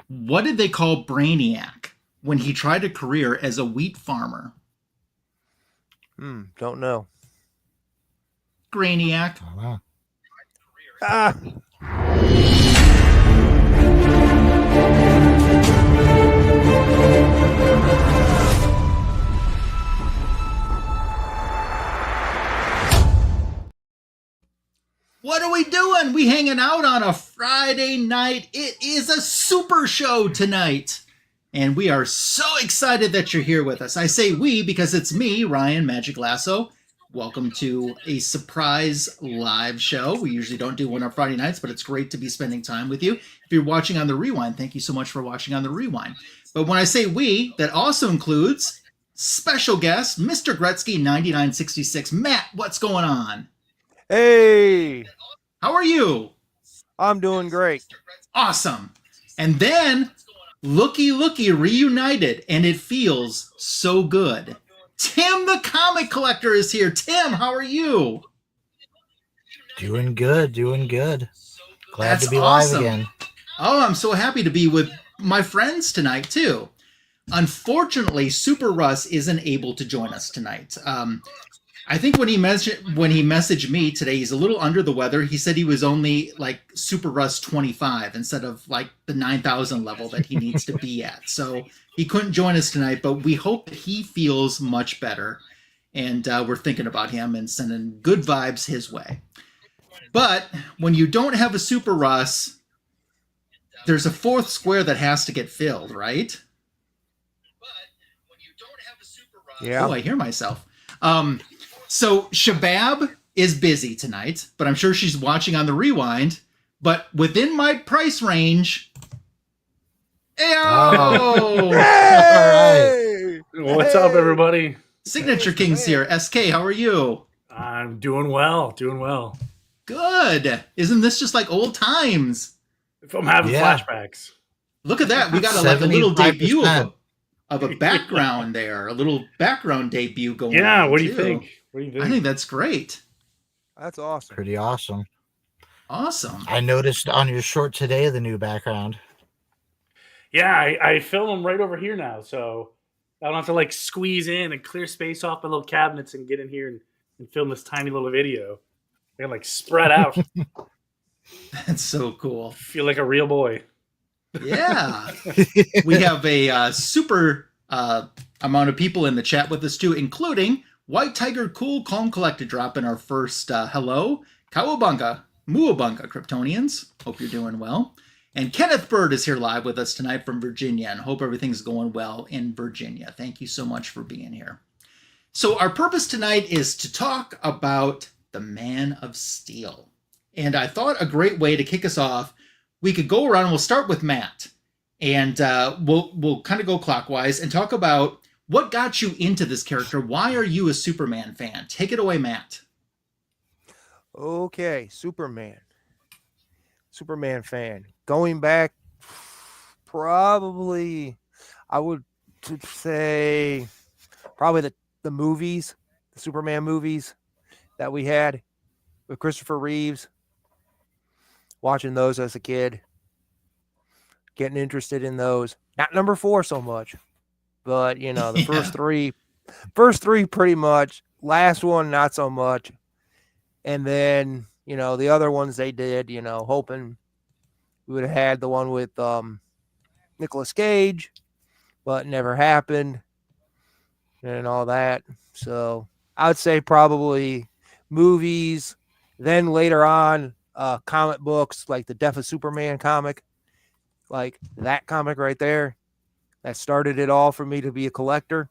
What did they call Brainiac when he tried a career as a wheat farmer? Don't know. Brainiac. I don't know. Ah, What are we doing? We hanging out on a Friday night. It is a super show tonight. And we are so excited that you're here with us. I say we because it's me, Ryan Magic Lasso. Welcome to a surprise live show. We usually don't do one on Friday nights, but it's great to be spending time with you. If you're watching on the rewind, thank you so much for watching on the rewind. But when I say we, that also includes special guest, Mr. Gretzky 9966. Matt, what's going on? hey, How are you? I'm doing great. Awesome. And then Looky reunited, and it feels so good. Tim the comic collector is here. Tim, how are you? Doing good. Glad That's to be awesome. live again. Oh, I'm so happy to be with my friends tonight, too. Unfortunately, Super Russ isn't able to join us tonight. I think when he messaged me today, he's a little under the weather. He said he was only like Super Russ 25 instead of like the 9,000 level that he needs to be at. So he couldn't join us tonight, but we hope that he feels much better. And we're thinking about him and sending good vibes his way. But when you don't have a Super Russ, there's a fourth square that has to get filled, right? Yeah. Oh, I hear myself. So Shabab is busy tonight, but I'm sure she's watching on the rewind. But within my price range, Oh. Hey! What's up, everybody? Signature King's here. SK, how are you? I'm doing well. Good. Isn't this just like old times? If I'm having Yeah. flashbacks. Look at that. We got like a little debut 75%. of a background there, a little background debut going on. Yeah, what do you too. think? What do you think? I think that's great. That's awesome. Pretty awesome. Awesome. I noticed on your short today the new background. Yeah, I film them right over here now, so I don't have to like squeeze in and clear space off my little cabinets and get in here and film this tiny little video. I can like spread out. That's so cool. Feel like a real boy. Yeah. We have a super amount of people in the chat with us too, including White Tiger Cool Calm Collected dropping our first hello. Kawabunga, Muabunga Kryptonians. Hope you're doing well. And Kenneth Bird is here live with us tonight from Virginia, and hope everything's going well in Virginia. Thank you so much for being here. So our purpose tonight is to talk about the Man of Steel. And I thought a great way to kick us off, we could go around, we'll start with Matt. And we'll kind of go clockwise and talk about what got you into this character. Why are you a Superman fan? Take it away, Matt. Okay, Superman fan. Going back, probably, I would say, probably the movies, the Superman movies that we had with Christopher Reeves. Watching those as a kid, getting interested in those. Not number 4 so much, but the Yeah. first three pretty much. Last one not so much, and then the other ones they did. Hoping we would have had the one with Nicolas Cage, but never happened, and all that. So I would say probably movies. Then later on, comic books like the Death of Superman comic, like that comic right there, that started it all for me to be a collector.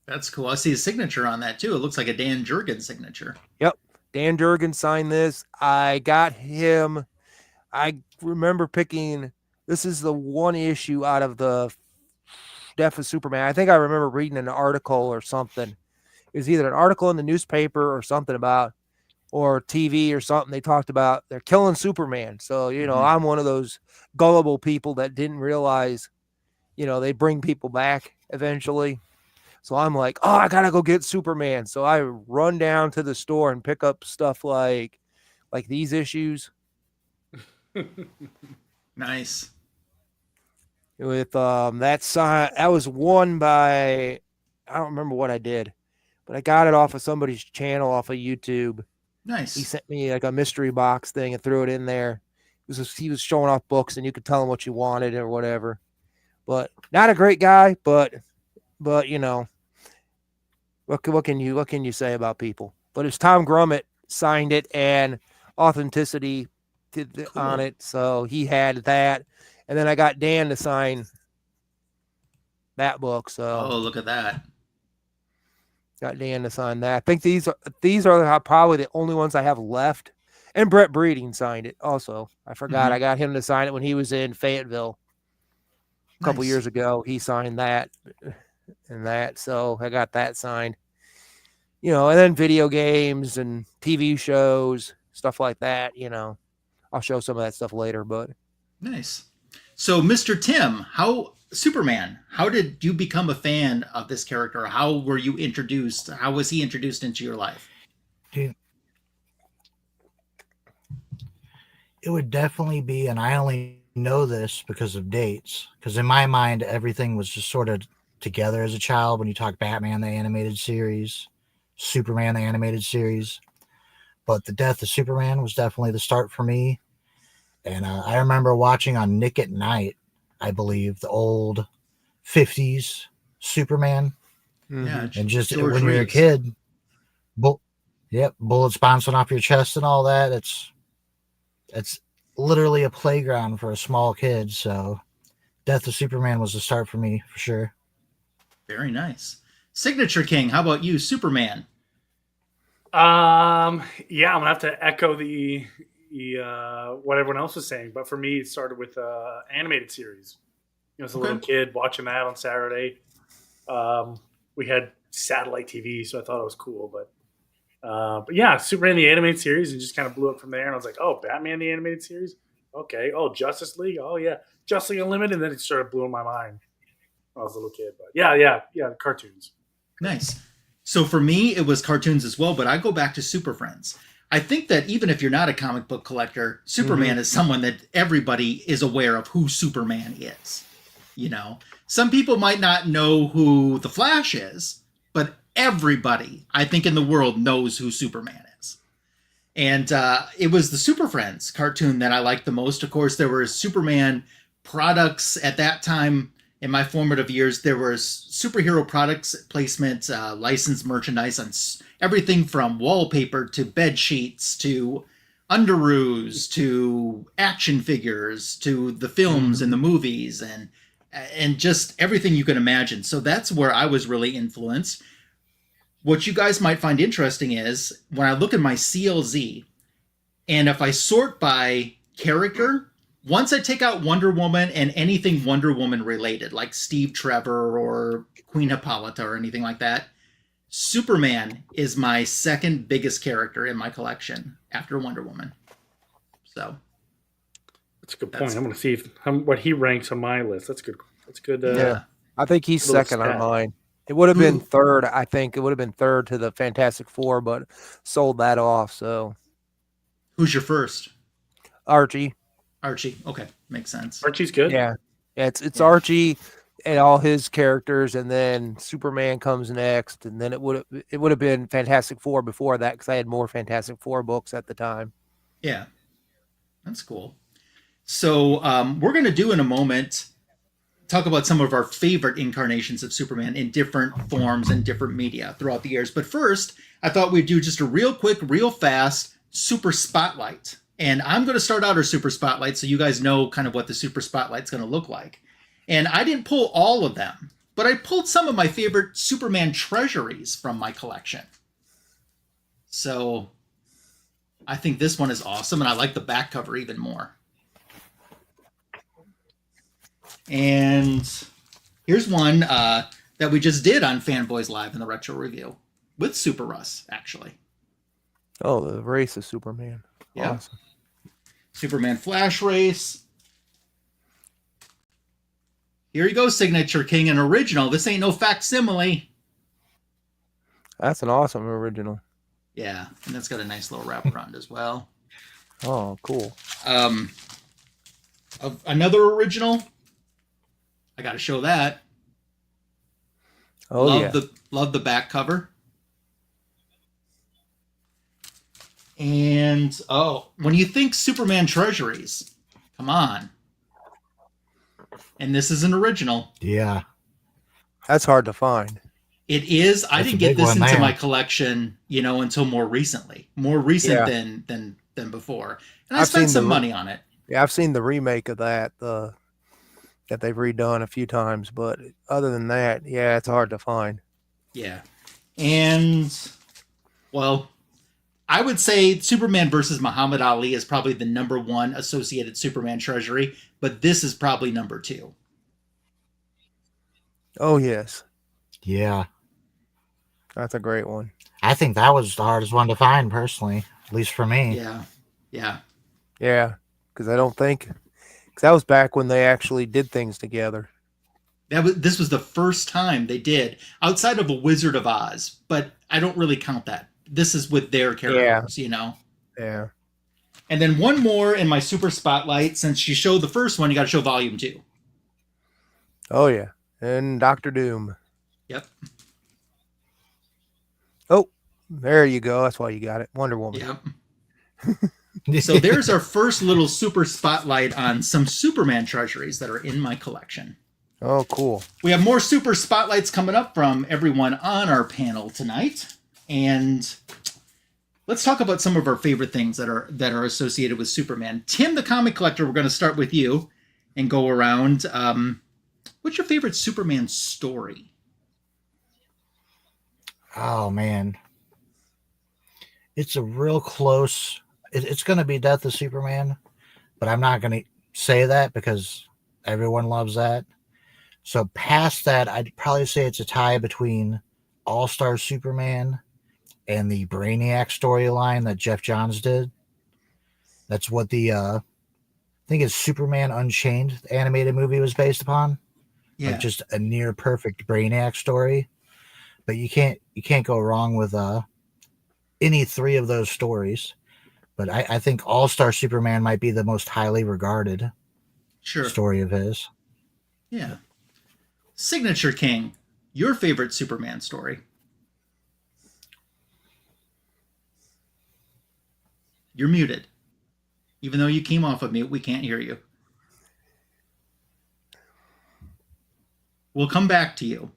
That's cool. I see his signature on that too. It looks like a Dan Jurgens signature. Yep. Dan Jurgens signed this. I got him. I remember picking, this is the one issue out of the Death of Superman. I think I remember reading an article or something. It was either an article in the newspaper or something about, or TV or something. They talked about they're killing Superman. So, I'm one of those gullible people that didn't realize, they bring people back eventually. So I'm like, oh, I got to go get Superman. So I run down to the store and pick up stuff like these issues. Nice. with that sign. That was won by, I don't remember what I did, but I got it off of somebody's channel off of YouTube. Nice. He sent me like a mystery box thing and threw it in there. He was showing off books, and you could tell him what you wanted or whatever. But not a great guy, but you know, what can you say about people? But it's Tom Grummett signed it, and Authenticity on it, so he had that, and then I got Dan to sign that book. So Oh, look at that. got Dan to sign that. I think these are probably the only ones I have left. And Brett Breeding signed it also. I forgot. I got him to sign it when he was in Fayetteville a couple years ago. He signed that and that. So I got that signed. You know, and then video games and TV shows, stuff like that. You know, I'll show some of that stuff later. But nice. So, Mr. Tim, Superman, how did you become a fan of this character? How were you introduced? How was he introduced into your life? Dude, it would definitely be, and I only know this because of dates, because in my mind, everything was just sort of together as a child. When you talk Batman, the animated series, Superman, the animated series, but the death of Superman was definitely the start for me. And I remember watching on Nick at Night, I believe, the old 50s Superman. Yeah. And just George when you're a Reeves. kid, bullets bouncing off your chest and all that. It's literally a playground for a small kid. So Death of Superman was the start for me, for sure. Very nice. Signature King, how about you, Superman? Yeah, I'm gonna have to echo the what everyone else was saying, but for me, it started with animated series. You know, as a little kid watching that on Saturday. We had satellite TV, so I thought it was cool. But yeah, Superman the animated series, and just kind of blew up from there. And I was like, oh, Batman the animated series, okay. Oh, Justice League, oh yeah, Justice League Unlimited. And then it started blowing my mind when I was a little kid. But yeah, cartoons. Nice. So for me, it was cartoons as well, but I go back to Super Friends. I think that even if you're not a comic book collector, Superman is someone that everybody is aware of who Superman is. You know, some people might not know who the Flash is, but everybody, I think, in the world knows who Superman is. And it was the Super Friends cartoon that I liked the most. Of course, there were Superman products at that time. In my formative years, there was superhero products placement, licensed merchandise on everything from wallpaper to bed sheets to underoos to action figures to the films and the movies and just everything you can imagine. So that's where I was really influenced. What you guys might find interesting is when I look at my CLZ, and if I sort by character, once I take out Wonder Woman and anything Wonder Woman related, like Steve Trevor or Queen Hippolyta or anything like that, Superman is my second biggest character in my collection after Wonder Woman. So that's a good point. I'm going to see what he ranks on my list. That's good. That's good. Yeah, I think he's second on mine. It would have been third. I think it would have been third to the Fantastic Four, but sold that off. So, who's your first? Archie. Okay, makes sense. Archie's good. Yeah, it's Archie and all his characters, and then Superman comes next, and then it would have been Fantastic Four before that because I had more Fantastic Four books at the time. Yeah, that's cool. So we're going to do in a moment talk about some of our favorite incarnations of Superman in different forms and different media throughout the years. But first, I thought we'd do just a real quick, real fast Super Spotlight. And I'm going to start out our Super Spotlight so you guys know kind of what the Super Spotlight's going to look like. And I didn't pull all of them, but I pulled some of my favorite Superman treasuries from my collection. So I think this one is awesome, and I like the back cover even more. And here's one that we just did on Fanboys Live in the Retro Review with Super Russ, actually. Oh, the race of Superman. Yeah. Awesome. Superman Flash Race. Here you go, Signature King, an original. This ain't no facsimile. That's an awesome original. Yeah, and that's got a nice little wraparound as well. Oh, cool. Another original. I got to show that. Oh yeah. Love the back cover. And when you think Superman treasuries, come on. And this is an original. Yeah. That's hard to find. It is. I That's didn't a get big this one into there. my collection, until more recently. More recent Yeah. than before. And I I've spent seen some the- money on it. Yeah, I've seen the remake of that, that they've redone a few times, but other than that, yeah, it's hard to find. Yeah. And, well, I would say Superman versus Muhammad Ali is probably the number one associated Superman treasury, but this is probably number 2. Oh yes, Yeah. that's a great one. I think that was the hardest one to find, personally, at least for me. Yeah. Yeah. Yeah, because that was back when they actually did things together. This was the first time they did, outside of A Wizard of Oz, but I don't really count that. This is with their characters, Yeah. And then one more in my super spotlight. Since you showed the first one, you got to show volume 2. Oh yeah, and Doctor Doom. Yep. Oh, there you go. That's why you got it. Wonder Woman. Yep. So there's our first little super spotlight on some Superman treasuries that are in my collection. Oh, cool. We have more super spotlights coming up from everyone on our panel tonight. And let's talk about some of our favorite things that are associated with Superman. Tim, the comic collector, we're going to start with you and go around. What's your favorite Superman story? Oh, man. It's a real close... It's going to be Death of Superman, but I'm not going to say that because everyone loves that. So past that, I'd probably say it's a tie between All-Star Superman and the Brainiac storyline that Jeff Johns did. That's what the I think it's Superman Unchained animated movie was based upon. Yeah. Like just a near perfect Brainiac story. But you can't go wrong with any 3 of those stories. But I think All-Star Superman might be the most highly regarded story of his. Yeah. Signature King, your favorite Superman story? You're muted. Even though you came off of mute, we can't hear you. We'll come back to you.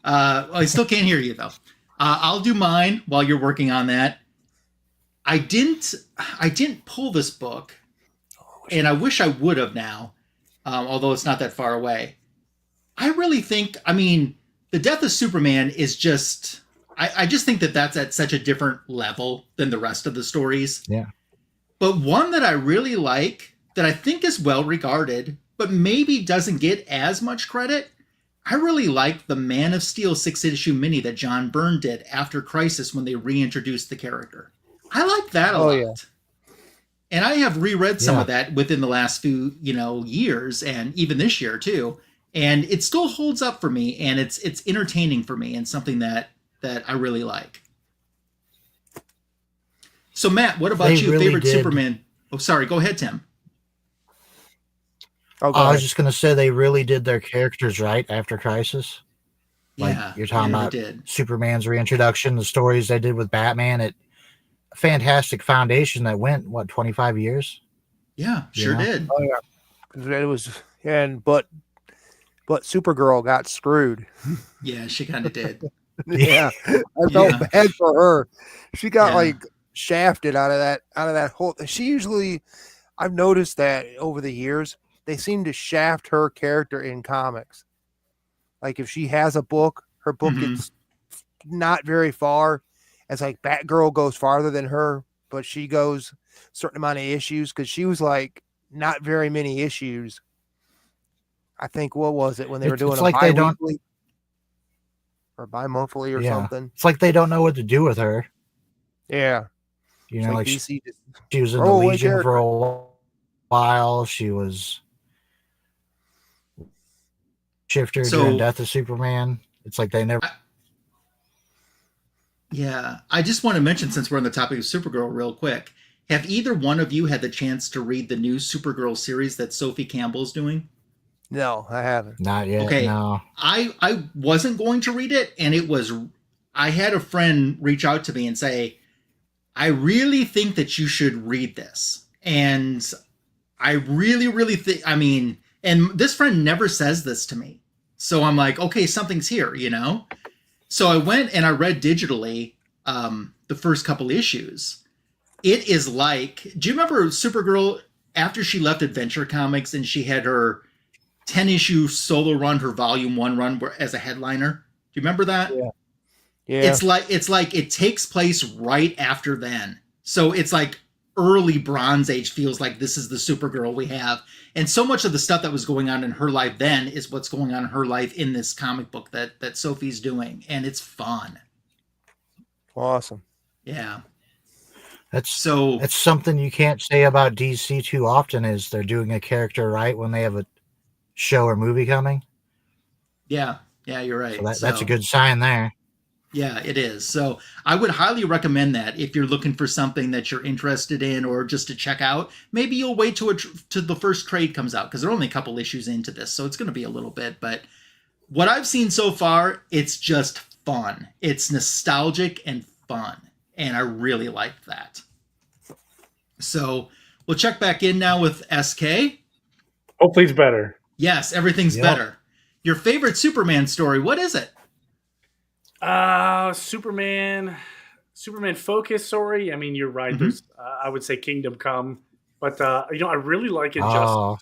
I still can't hear you, though. I'll do mine while you're working on that. I didn't pull this book, and I wish I would have now, although it's not that far away. I really think, the Death of Superman is just, I just think that that's at such a different level than the rest of the stories. Yeah. But one that I really like, that I think is well regarded, but maybe doesn't get as much credit, I really like the Man of Steel 6-issue mini that John Byrne did after Crisis when they reintroduced the character. I like that a lot. Yeah. And I have reread some of that within the last few, years, and even this year too. And it still holds up for me, and it's entertaining for me, and something that I really like. So Matt, what about you? Really Favorite did. Superman? Oh, sorry. Go ahead, Tim. Oh, I was just going to say they really did their characters right after Crisis. Like Yeah, you're talking they about did. Superman's reintroduction, the stories they did with Batman. It fantastic foundation that went 25 years. Yeah, sure Yeah. did. Oh yeah, it was, but Supergirl got screwed. Yeah, she kind of did. Yeah, I felt bad for her. She got Yeah. like shafted out of that whole. She usually, I've noticed that over the years they seem to shaft her character in comics. Like if she has a book, her book gets not very far. It's like Batgirl goes farther than her, but she goes a certain amount of issues because she was like not very many issues. I think, what was it when they were doing It's a like they don't- bi-weekly or bi-monthly or Yeah. something? It's like they don't know what to do with her. Yeah. You It's know, like like DC just she was in the throw away Legion for character. a while. She was Shifter during Death of Superman. It's like they never. Yeah, I just want to mention, since we're on the topic of Supergirl real quick, have either one of you had the chance to read the new Supergirl series that Sophie Campbell's doing? No, I haven't. Not yet. Okay. No. I wasn't going to read it, and I had a friend reach out to me and say, I really think that you should read this. And I really, really think, and this friend never says this to me. So I'm like, okay, something's here, you know? So I went and I read digitally the first couple issues. It is like, do you remember Supergirl after she left Adventure Comics and she had her 10-issue solo run, her volume 1 run as a headliner? Do you remember that? Yeah. Yeah. It's like it takes place right after then. So it's like early Bronze Age, feels like this is the Supergirl we have. And so much of the stuff that was going on in her life then is what's going on in her life in this comic book that Sophie's doing. And it's fun. Awesome. Yeah. That's So something you can't say about DC too often, is they're doing a character right when they have a show or movie coming. yeah, you're right. So that's a good sign there. Yeah, it is. So I would highly recommend that if you're looking for something that you're interested in or just to check out. Maybe you'll wait till the first trade comes out, because they're only a couple issues into this, so it's going to be a little bit. But what I've seen so far, it's just fun. It's nostalgic and fun, and I really like that. So we'll check back in now with SK. Hopefully it's better. Yes, everything's Yep. better. Your favorite Superman story, what is it? Superman focus story. I mean, you're right. Mhm. There's, I would say Kingdom Come, but I really like Injustice. Oh,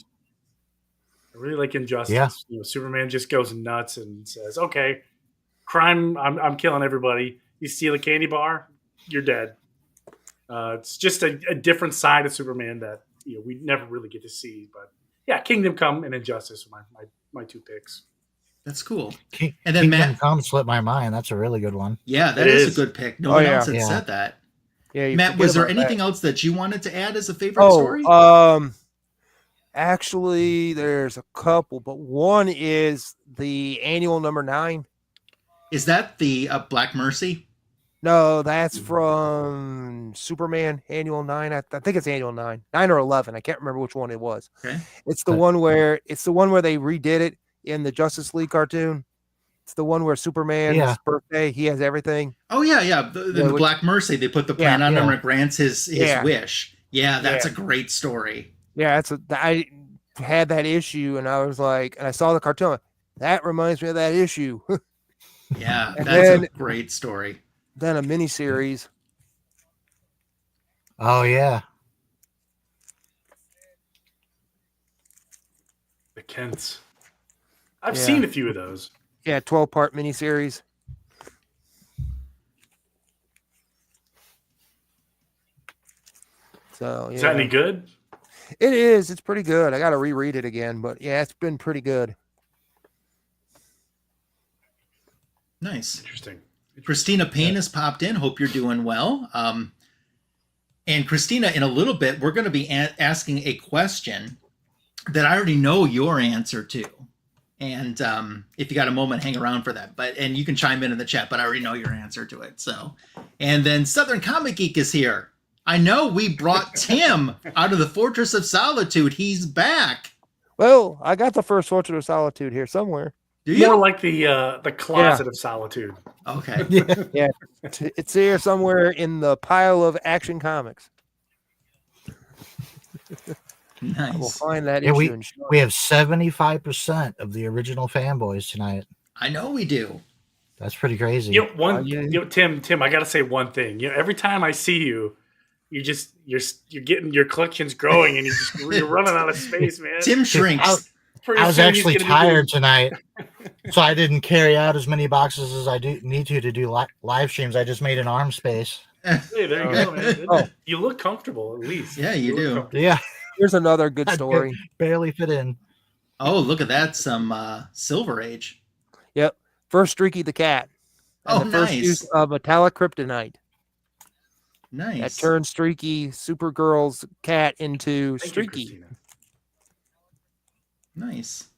I really like Injustice. Yeah. Superman just goes nuts and says, "Okay, crime. I'm killing everybody. You steal a candy bar, you're dead." It's just a different side of Superman that we never really get to see. But yeah, Kingdom Come and Injustice are my two picks. That's cool. King, And then Kingdom Matt, Come slipped my mind. That's a really good one. yeah, that It is is. a good pick. No Oh, one yeah. else had Yeah. said that. Yeah. You Matt, forget was there about anything that. else that you wanted to add as a favorite Oh, story? actually, there's a couple, but one is the annual number 9. Is that the Black Mercy? No, that's from Superman Annual 9. I think it's Annual 9 or 11. I can't remember which one it was. Okay. It's the But- one where they redid it in the Justice League cartoon. It's the one where Superman's Yeah. birthday, he has everything. Oh yeah. The Yeah, which- Black Mercy, they put the plan on him yeah. and it grants his Yeah. wish. Yeah, that's Yeah. a great story. Yeah, I had that issue and I was like, and I saw the cartoon. Like, that reminds me of that issue. Yeah, And that's a then- great story. Then a miniseries. Oh yeah. The Kents. I've Yeah. seen a few of those. Yeah, 12-part miniseries. So yeah. Is that any good? It is. It's pretty good. I got to reread it again, but yeah, it's been pretty good. Nice. Interesting. Christina Payne has popped in. Hope you're doing well. And Christina, in a little bit, we're going to be asking a question that I already know your answer to. And if you got a moment, hang around for that. And you can chime in the chat, but I already know your answer to it. So, and then Southern Comic Geek is here. I know we brought Tim out of the Fortress of Solitude. He's back. Well, I got the first Fortress of Solitude here somewhere. Do you? More like the closet of solitude. Okay. Yeah. It's here somewhere in the pile of Action Comics. I will Nice. find that Yeah, issue and show We it. have 75% of the original fanboys tonight. I know we do. That's pretty crazy. Yeah. Tim, I got to say one thing. Every time I see you, you're getting your collection's growing, and you're running out of space, man. Tim shrinks. Pretty I was soon he's actually gonna be tired tonight, so I didn't carry out as many boxes as I need to do live streams. I just made an arm space. Hey, there you go, man. Oh. You look comfortable, at least. Yeah, you look do. comfortable. Yeah, Here's another good I story. barely fit in. Oh, look at that. Some Silver Age. Yep. First Streaky the Cat. And Oh, the first nice. use of Metallic Kryptonite. Nice. That turned Streaky, Supergirl's cat into Thank you, Streaky. Christina. Nice.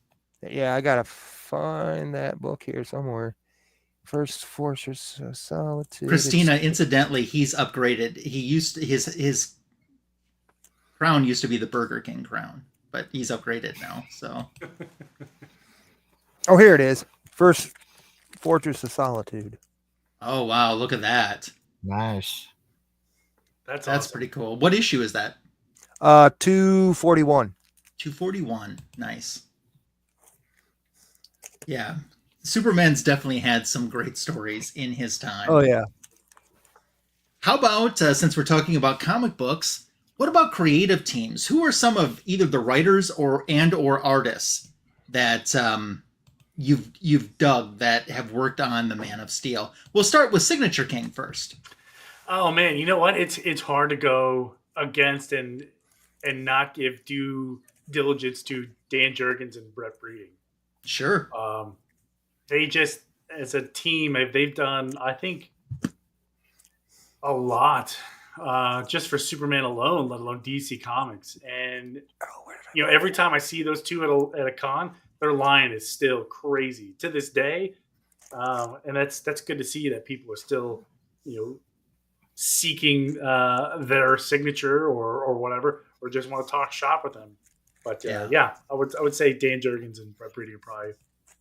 Yeah, I gotta find that book here somewhere. First Fortress of Solitude. Christina, incidentally, he's upgraded. He used his crown used to be the Burger King crown, but he's upgraded now. So Oh, here it is. First Fortress of Solitude. Oh wow, look at that. Nice. That's That's awesome. pretty cool. What issue is that? 241. 241. Nice. Yeah. Superman's definitely had some great stories in his time. Oh yeah. How about, since we're talking about comic books, what about creative teams? Who are some of either the writers or artists that you've dug that have worked on the Man of Steel? We'll start with Signature King first. Oh man, you know what? It's hard to go against and not give due diligence to Dan Jurgens and Brett Breeding. Sure. They just, as a team, they've done, I think, a lot just for Superman alone, let alone DC Comics. And every time I see those two at a con, their line is still crazy to this day, and that's good to see that people are still seeking their signature or whatever, or just want to talk shop with them. But I would say Dan Jurgens and Brett Breeding are probably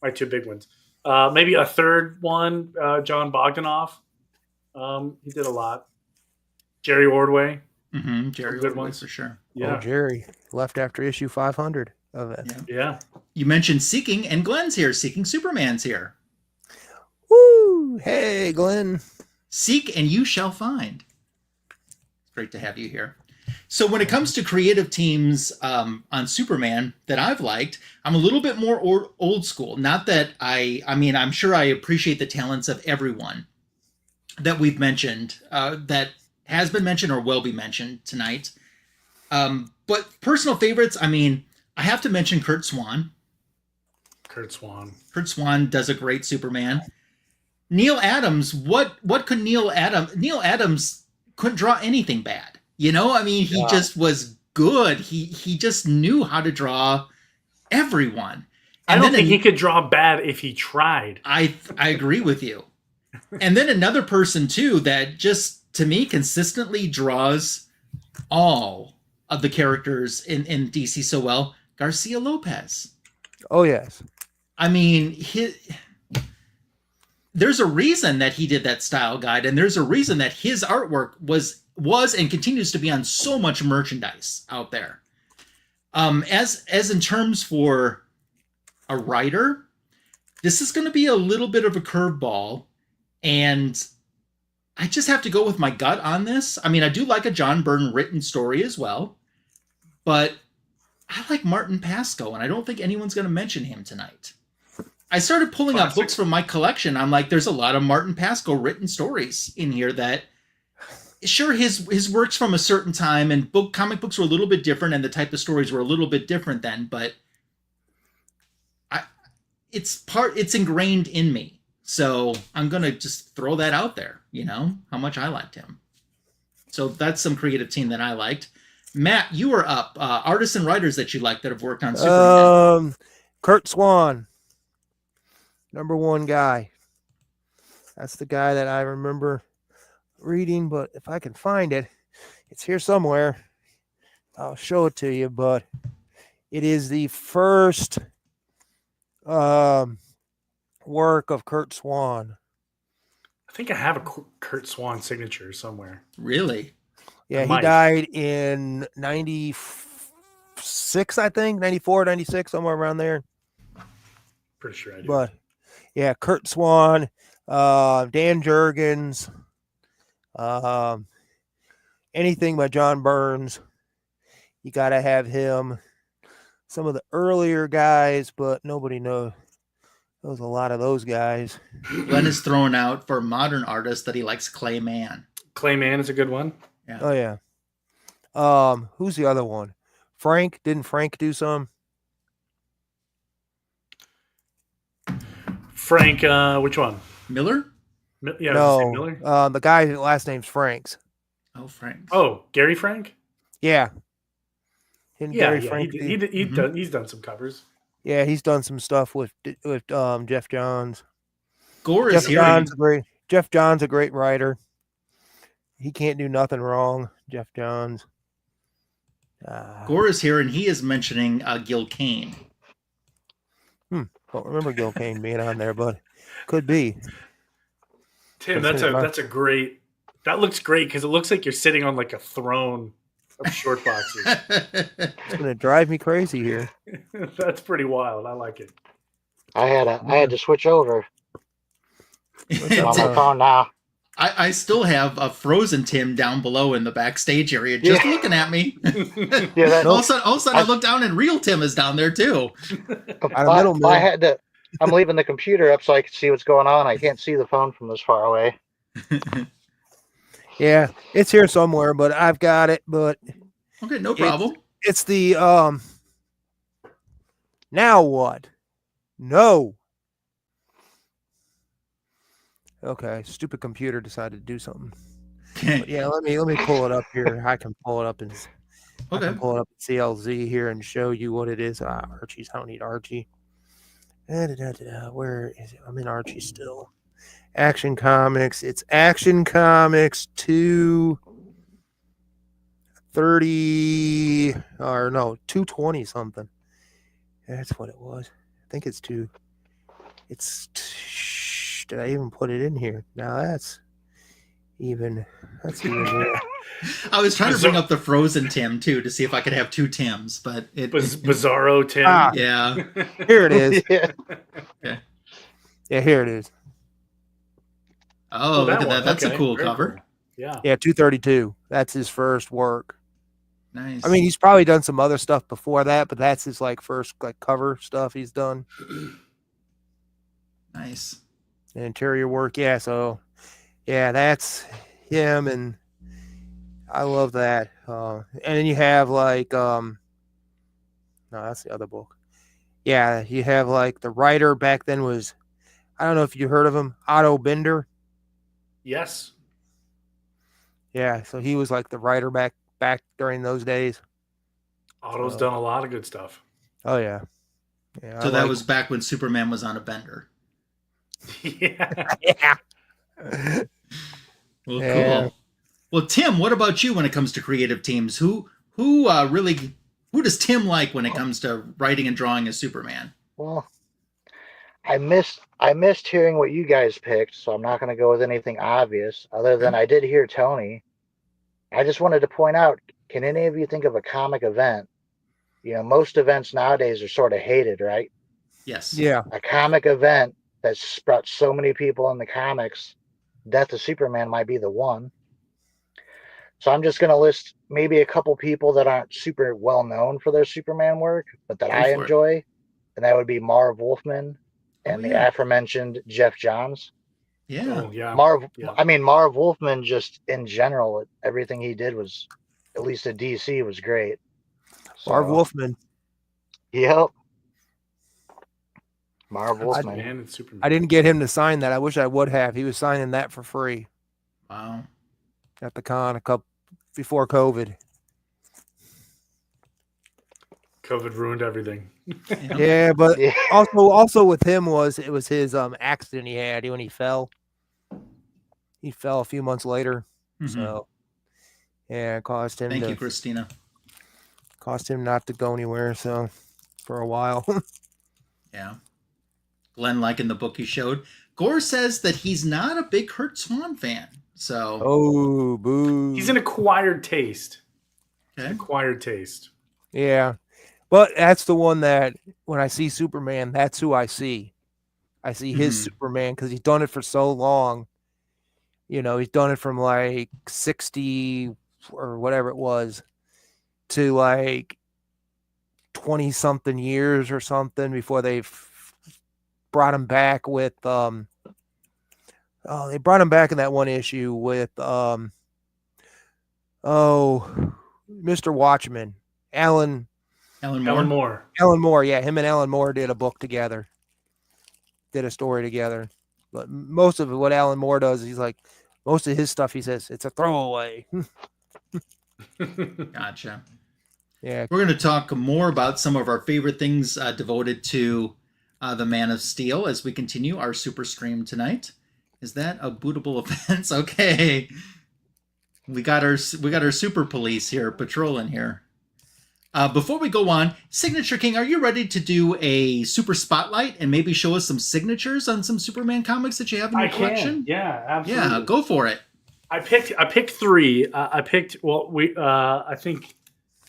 my two big ones. Maybe a third one, John Bogdanoff. He did a lot. Jerry Ordway. Mm-hmm. Jerry Good Ordway ones. for sure. Yeah. Oh, Jerry left after issue 500 of it. Yeah. You mentioned Seeking, and Glenn's here. Seeking Superman's here. Woo! Hey, Glenn. Seek and you shall find. It's great to have you here. So when it comes to creative teams on Superman that I've liked, I'm a little bit more old school. Not that I mean, I'm sure I appreciate the talents of everyone that we've mentioned, that has been mentioned or will be mentioned tonight. But personal favorites, I mean, I have to mention Kurt Swan. Kurt Swan. Kurt Swan does a great Superman. Neil Adams, what could Neil Adams couldn't draw anything bad. I mean, he just was good. He just knew how to draw everyone. And I don't think he could draw bad if he tried. I agree with you. And then another person too that just to me consistently draws all of the characters in DC so well, Garcia Lopez. Oh yes. I mean, there's a reason that he did that style guide, and there's a reason that his artwork was and continues to be on so much merchandise out there. As in terms for a writer, this is going to be a little bit of a curveball, and I just have to go with my gut on this. I mean, I do like a John Byrne written story as well, but I like Martin Pasco, and I don't think anyone's going to mention him tonight. I started pulling up books from my collection. I'm like, there's a lot of Martin Pasco written stories in here that, sure, his works from a certain time and comic books were a little bit different and the type of stories were a little bit different then, but it's ingrained in me. So I'm going to just throw that out there, how much I liked him. So that's some creative team that I liked. Matt, you were up. Artists and writers that you like that have worked on Superman. Kurt Swan. #1 guy. That's the guy that I remember reading, but if I can find it, it's here somewhere. I'll show it to you, but it is the first work of Kurt Swan. I think I have a Kurt Swan signature somewhere. Really? Yeah, he died in 96, I think, 94, 96, somewhere around there. Pretty sure I do. But yeah, Kurt Swan, Dan Jurgens, anything by John Burns, you got to have him. Some of the earlier guys, but nobody knows a lot of those guys. Glenn is throwing out for modern artists that he likes Clay Mann. Clay Mann is a good one. Yeah. Oh yeah. Who's the other one? Frank? Didn't Frank do some? Frank, which one? Miller? Yeah, No, Miller. the guy's last name's Franks. Oh, Frank. Oh, Gary Frank. Yeah. Yeah, Frank he's done some covers. Yeah, he's done some stuff with Jeff Johns. Gore Jeff is here. Jeff Johns a great writer. He can't do nothing wrong. Jeff Johns. Gore is here, and he is mentioning Gil Kane. Don't remember Gil Kane being on there, but could be. Tim, That's that's a great. That looks great because it looks like you're sitting on like a throne of short boxes. It's gonna drive me crazy here. That's pretty wild. I like it. I had to switch over. I'm on my phone now. I still have a frozen Tim down below in the backstage area, just looking at me. Yeah, all of a sudden I look down and real Tim is down there too. I had to. I'm leaving the computer up so I can see what's going on. I can't see the phone from this far away. Yeah, it's here somewhere, but I've got it. But Okay, no problem. It's the now what? No. Okay, stupid computer decided to do something. But yeah, let me pull it up here. I can pull it up and I can pull it up in CLZ here and show you what it is. Archie's. I don't need Archie. Where is it? I'm in Archie still. Action Comics. It's Action Comics 230 or no 220 something. That's what it was. I think it's two. Did I even put it in here? Now that's even more. I was trying to bring up the frozen Tim too to see if I could have two Tims, but it Bizarro Tim. yeah. Here it is. Yeah. Okay. Yeah, here it is. Oh, look at that. That's Okay, a cool very cover. cool. Yeah. Yeah, 232. That's his first work. Nice. I mean, he's probably done some other stuff before that, but that's his first cover stuff he's done. Nice. And interior work, yeah. So, yeah, that's him, and I love that. And then you have no, that's the other book. Yeah, you have the writer back then was, I don't know if you heard of him, Otto Binder. Yes. Yeah, so he was the writer back during those days. Otto's done a lot of good stuff. Oh yeah. So that was back when Superman was on a bender. Yeah. Yeah. Well, Yeah. cool. Well, Tim, what about you when it comes to creative teams? Who does Tim like when it comes to writing and drawing a Superman? Well, I missed hearing what you guys picked, so I'm not going to go with anything obvious. Other than I did hear Tony. I just wanted to point out: can any of you think of a comic event? Most events nowadays are sort of hated, right? Yes. Yeah. A comic event that's brought so many people in the comics, Death of Superman might be the one. So I'm just going to list maybe a couple people that aren't super well known for their Superman work, but that I enjoy. And that would be Marv Wolfman and the aforementioned Jeff Johns. Yeah. Oh, yeah. Marv Wolfman, just in general, everything he did was, at least at DC, was great. So, Marv Wolfman. Yep. Marv Wolfman. And Superman. I didn't get him to sign that. I wish I would have. He was signing that for free. Wow. At the con before COVID. COVID ruined everything. Yeah, but also with him it was his accident he had when he fell. He fell a few months later. Mm-hmm. So yeah, it caused him Thank you, Christina. Cost him not to go anywhere, so for a while. Yeah. Glenn liking the book you showed. Gore says that he's not a big Kurt Swan fan. So oh, boo. He's an acquired taste. Okay. Acquired taste. Yeah. But that's the one that when I see Superman, that's who I see. I see his Superman because he's done it for so long. He's done it from 60 or whatever it was to 20 something years or something before they've brought him back with they brought him back in that one issue with Mr. Watchman, Alan Moore. Alan Moore, yeah, him and Alan Moore did a book together, did a story together. But most of it, what Alan Moore does, he's most of his stuff, he says it's a throwaway. Gotcha. Yeah, we're going to talk more about some of our favorite things devoted to the Man of Steel as we continue our super stream tonight. Is that a bootable offense? Okay, we got our super police here patrolling here. Before we go on, Signature King, are you ready to do a super spotlight and maybe show us some signatures on some Superman comics that you have in your collection? Yeah, absolutely. Yeah, go for it. I picked three. I think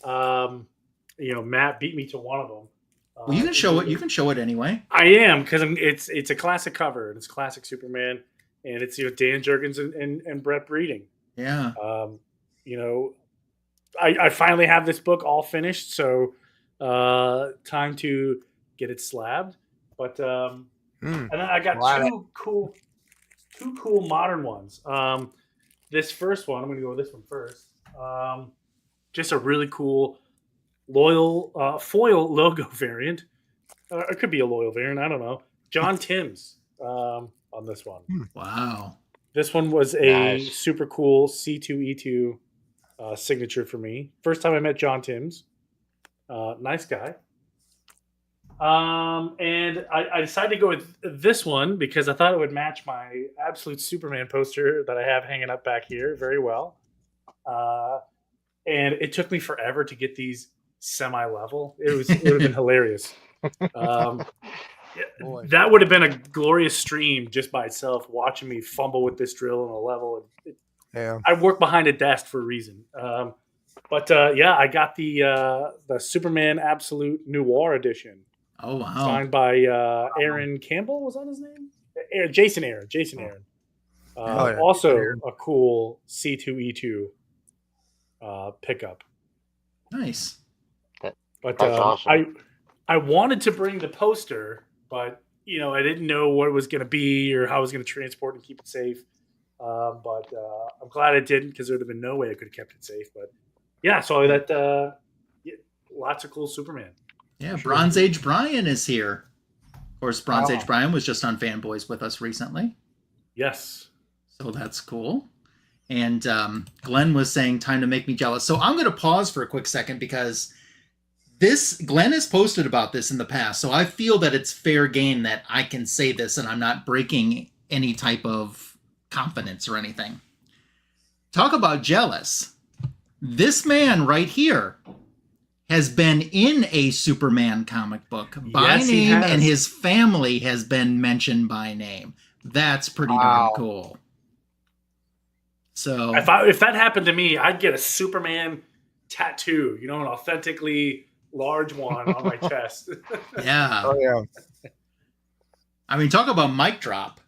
Matt beat me to one of them. Well, you can show it. You can show it anyway. I am, because it's a classic cover, and it's classic Superman, and it's Dan Jurgens and Brett Breeding. Yeah. I finally have this book all finished, so time to get it slabbed. But and I got two cool modern ones. This first one, I'm going to go with this one first. Just a really cool foil logo variant. It could be a loyal variant. I don't know. John Timms on this one. Wow. This one was a super cool C2E2 signature for me. First time I met John Timms. Nice guy. And I decided to go with this one because I thought it would match my absolute Superman poster that I have hanging up back here very well. And it took me forever to get these semi-level. It would have been hilarious. That would have been a glorious stream just by itself, watching me fumble with this drill on a level. I work behind a desk for a reason. But I got the Superman Absolute Noir edition. Oh, wow. Signed by Aaron Campbell. Was that his name? Jason Aaron. Also a cool C2E2 pickup. Nice. But that's awesome. I wanted to bring the poster, but I didn't know what it was going to be or how I was going to transport and keep it safe. But I'm glad I didn't, because there would have been no way I could have kept it safe. But yeah, so that lots of cool Superman. Yeah, Bronze Age Brian is here. Of course, Bronze Age Brian was just on Fanboys with us recently. Yes. So that's cool. And Glenn was saying, time to make me jealous. So I'm going to pause for a quick second because Glenn has posted about this in the past. So I feel that it's fair game that I can say this and I'm not breaking any type of confidence or anything. Talk about jealous. This man right here has been in a Superman comic book by name, and his family has been mentioned by name. That's pretty darn cool. So if that happened to me, I'd get a Superman tattoo, an authentically large one on my chest. Yeah. Oh yeah. I mean, talk about mic drop.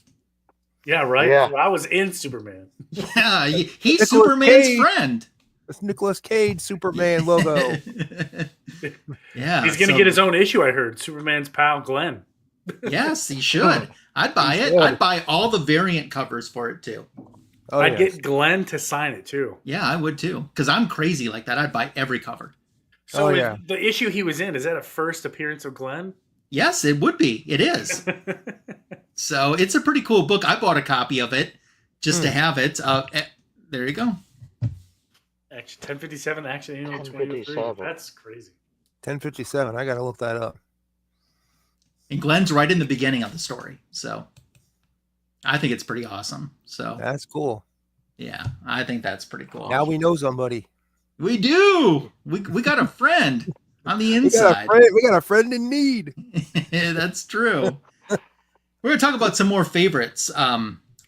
Yeah, right. Yeah. I was in Superman. Yeah, he's Superman's friend. It's Nicolas Cage Superman logo. Yeah, he's gonna get his own issue. I heard Superman's pal Glenn. Yes, he should. I'd buy it. I'd buy all the variant covers for it too. I'd get Glenn to sign it too. Yeah, I would too, because I'm crazy like that. I'd buy every cover. So the issue he was in, is that a first appearance of Glenn? Yes, it would be. It is. So it's a pretty cool book. I bought a copy of it just to have it. There you go. 1057 Action Annual 2023. That's crazy. 1057. I gotta look that up. And Glenn's right in the beginning of the story, so I think it's pretty awesome. So that's cool. Yeah, I think that's pretty cool. Now we know somebody. We do. We got a friend on the inside. We got a friend in need. That's true. We're gonna talk about some more favorites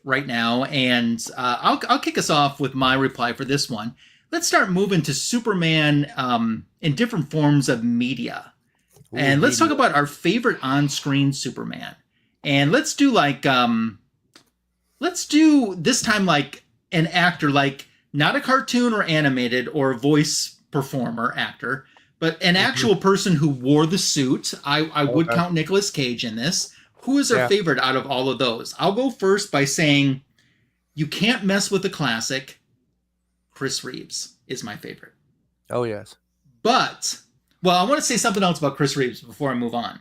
right now, and I'll kick us off with my reply for this one. Let's start moving to Superman in different forms of media. And let's talk about our favorite on-screen Superman. And let's do this time like an actor, like not a cartoon or animated or a voice performer actor, but an actual person who wore the suit. I would count Nicolas Cage in this. Who is our favorite out of all of those? I'll go first by saying you can't mess with the classic. Chris Reeves is my favorite. Oh, yes. But, well, I want to say something else about Chris Reeves before I move on.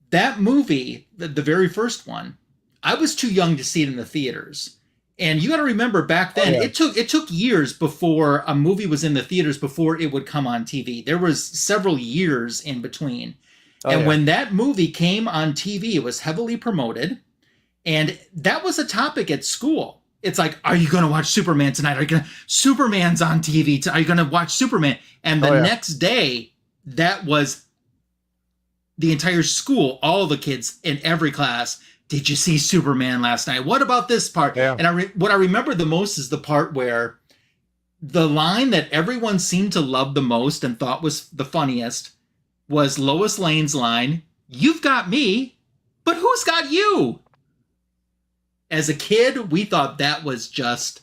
That movie, the very first one, I was too young to see it in the theaters. And you got to remember back then, it took years before a movie was in the theaters before it would come on TV. There was several years in between. When that movie came on TV, it was heavily promoted. And that was a topic at school. it's like, are you going to watch Superman tonight? Superman's on TV. Are you going to watch Superman? And the next day, that was the entire school, all the kids in every class. Did you see Superman last night? What about this part? Yeah. And what I remember the most is the part where the line that everyone seemed to love the most and thought was the funniest was Lois Lane's line, "You've got me, but who's got you?" As a kid, we thought that was just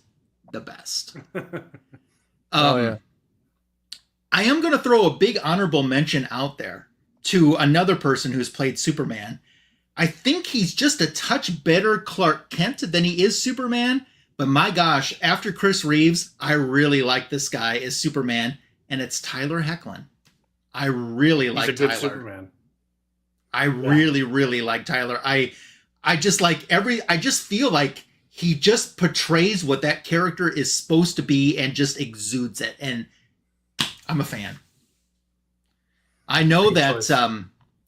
the best. I am going to throw a big honorable mention out there to another person who's played Superman. I think he's just a touch better Clark Kent than he is Superman. But my gosh, after Chris Reeves, I really like this guy as Superman, and it's Tyler Hoechlin. I really like Tyler. He's a good Superman. I really, really like Tyler. I just like I just feel like he just portrays what that character is supposed to be and just exudes it. And I'm a fan. I know that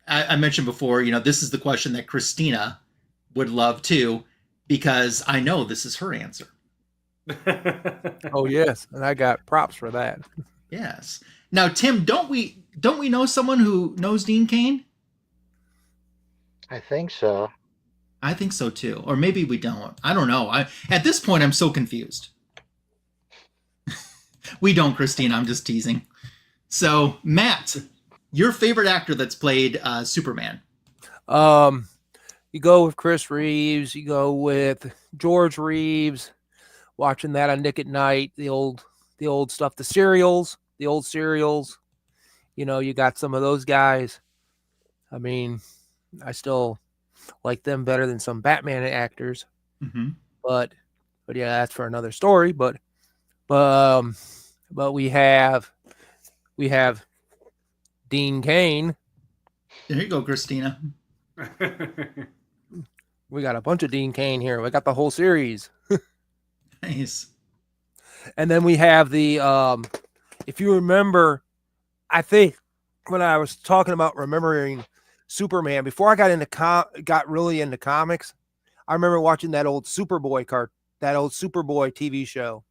I mentioned before, this is the question that Christina would love too, because I know this is her answer. Oh yes, and I got props for that. Yes. Now, Tim, don't we know someone who knows Dean Cain? I think so. I think so too, or maybe we don't. I don't know. At this point, I'm so confused. We don't, Christina. I'm just teasing. So, Matt, your favorite actor that's played Superman? You go with Chris Reeves. You go with George Reeves. Watching that on Nick at Night, the old stuff, the old serials. You got some of those guys. I mean, I still like them better than some Batman actors. Mm-hmm. But yeah, that's for another story. But we have Dean Cain. There you go, Christina. We got a bunch of Dean Cain here. We got the whole series. Nice. And then we have the if you remember, I think when I was talking about remembering Superman before I got really into comics, I remember watching that old Superboy TV show.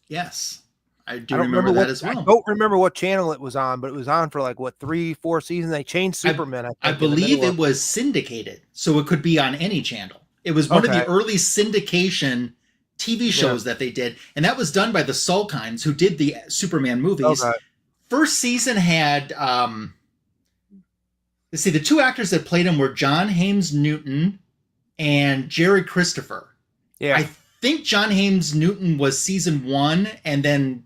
Yes. I do remember that as well. I don't remember what channel it was on, but it was on for 3-4 seasons. They changed Superman. I believe it was syndicated, so it could be on any channel. It was one of the early syndication TV shows that they did, and that was done by the Salkinds, who did the Superman movies. Okay. First season had the two actors that played him were John Haymes Newton and Jerry Christopher. Yeah. I think John Haymes Newton was season 1, and then,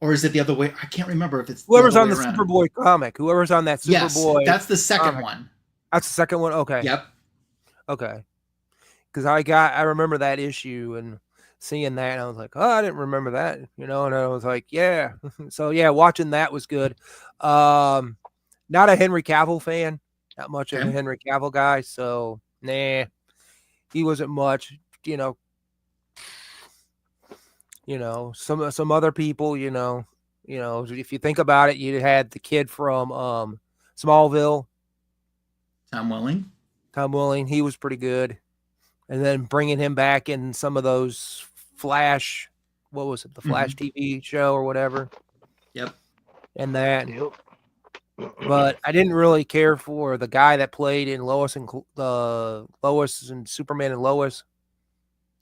or is it the other way? I can't remember if it's whoever's on the Superboy comic. Whoever's on that Superboy. Yes, that's the second one. That's the second one. Okay. Yep. Okay. Because I remember that issue and seeing that, and I was like, oh, I didn't remember that, and I was like, yeah. So yeah, watching that was good. Not a Henry Cavill fan, not much of a Henry Cavill guy. So nah, he wasn't much. Some other people, if you think about it, you had the kid from Smallville, Tom Welling. He was pretty good. And then bringing him back in some of those Flash, what was it, the Flash TV show or whatever. Yep. And that. Yep. But I didn't really care for the guy that played in Lois and Superman and Lois.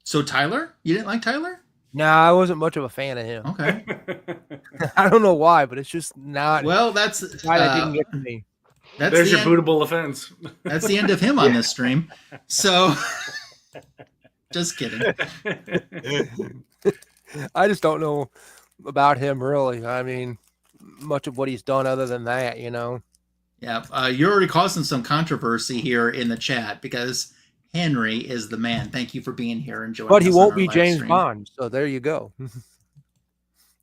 So Tyler? You didn't like Tyler? No, I wasn't much of a fan of him. Okay. I don't know why, but it's just not. Well, that's the guy that didn't get to me. There's your bootable offense. That's the end of him on this stream. So, just kidding. I just don't know about him, really. I mean, much of what he's done other than that, Yeah, you're already causing some controversy here in the chat because Henry is the man. Thank you for being here and joining us. But he won't be live James stream. Bond, so there you go.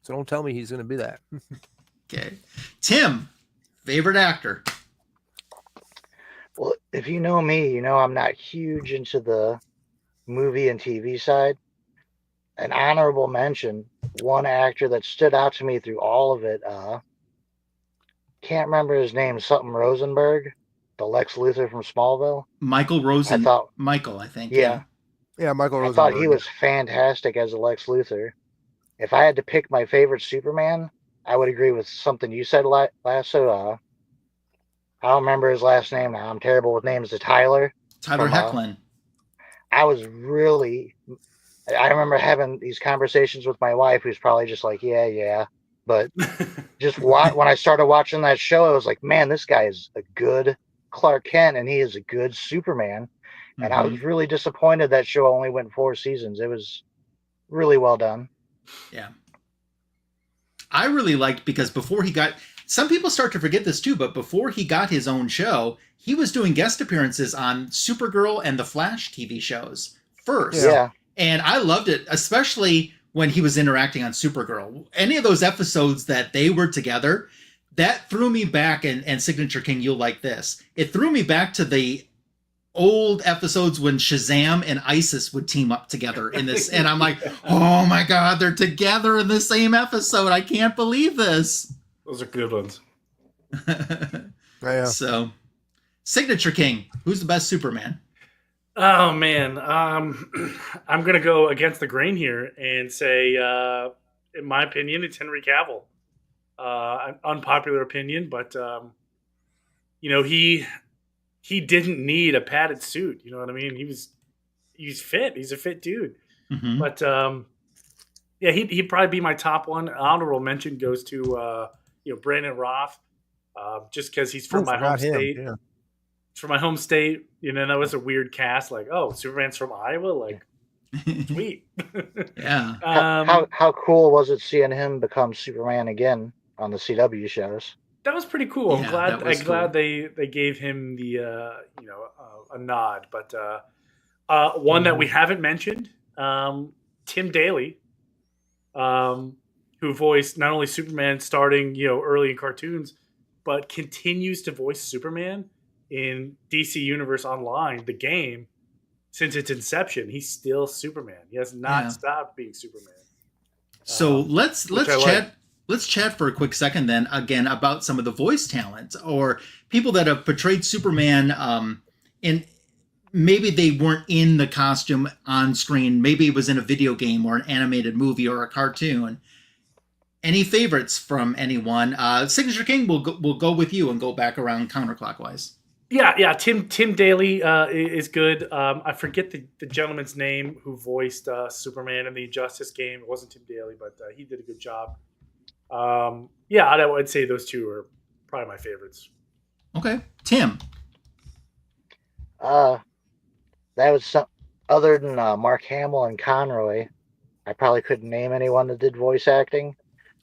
So don't tell me he's going to be that. Okay. Tim, favorite actor? Well, if you know me, you know I'm not huge into the movie and TV side. An honorable mention, one actor that stood out to me through all of it, can't remember his name, something Rosenberg, the Lex Luthor from Smallville. Michael, I think. Yeah. Yeah, Michael I Rosenberg. thought he was fantastic as a Lex Luthor. If I had to pick my favorite Superman, I would agree with something you said, Lasso. I don't remember his last name now. I'm terrible with names. Tyler. Tyler From, Hoechlin. I remember having these conversations with my wife, who's probably just like, yeah. But just when I started watching that show, I was like, man, this guy is a good Clark Kent, and he is a good Superman. And I was really disappointed that show only went 4 seasons. It was really well done. Yeah. I really liked, because before he got, some people start to forget this too, but before he got his own show, he was doing guest appearances on Supergirl and the Flash TV shows first. Yeah. And I loved it, especially when he was interacting on Supergirl. Any of those episodes that they were together, that threw me back, and Signature King, you'll like this. It threw me back to the old episodes when Shazam and Isis would team up together in this. And I'm like, oh my God, they're together in the same episode. I can't believe this. Those are good ones. Yeah. So, Signature King, who's the best Superman? Oh man, I'm gonna go against the grain here and say, in my opinion, it's Henry Cavill. An unpopular opinion, but he didn't need a padded suit. You know what I mean? He's fit. He's a fit dude. Mm-hmm. But yeah, he'd probably be my top one. Honorable mention goes to Brandon Roth, just because he's from my home state. Yeah. From my home state, that was a weird cast. Like, oh, Superman's from Iowa, like, sweet. Yeah. How cool was it seeing him become Superman again on the CW shows? That was pretty cool. Yeah, I'm glad they gave him the a nod. But one that we haven't mentioned, Tim Daly, who voiced not only Superman starting early in cartoons, but continues to voice Superman in DC Universe Online, the game, since its inception. He's still Superman. He has not stopped being Superman. So let's chat. like. Let's chat for a quick second then again about some of the voice talent or people that have portrayed Superman. And maybe they weren't in the costume on screen. Maybe it was in a video game or an animated movie or a cartoon. Any favorites from anyone? Signature King, we'll go with you and go back around counterclockwise. Yeah. Tim Daly is good. I forget the gentleman's name who voiced Superman in the Injustice game. It wasn't Tim Daly, but he did a good job. I'd say those two are probably my favorites. Okay, Tim. That was some other than Mark Hamill and Conroy. I probably couldn't name anyone that did voice acting.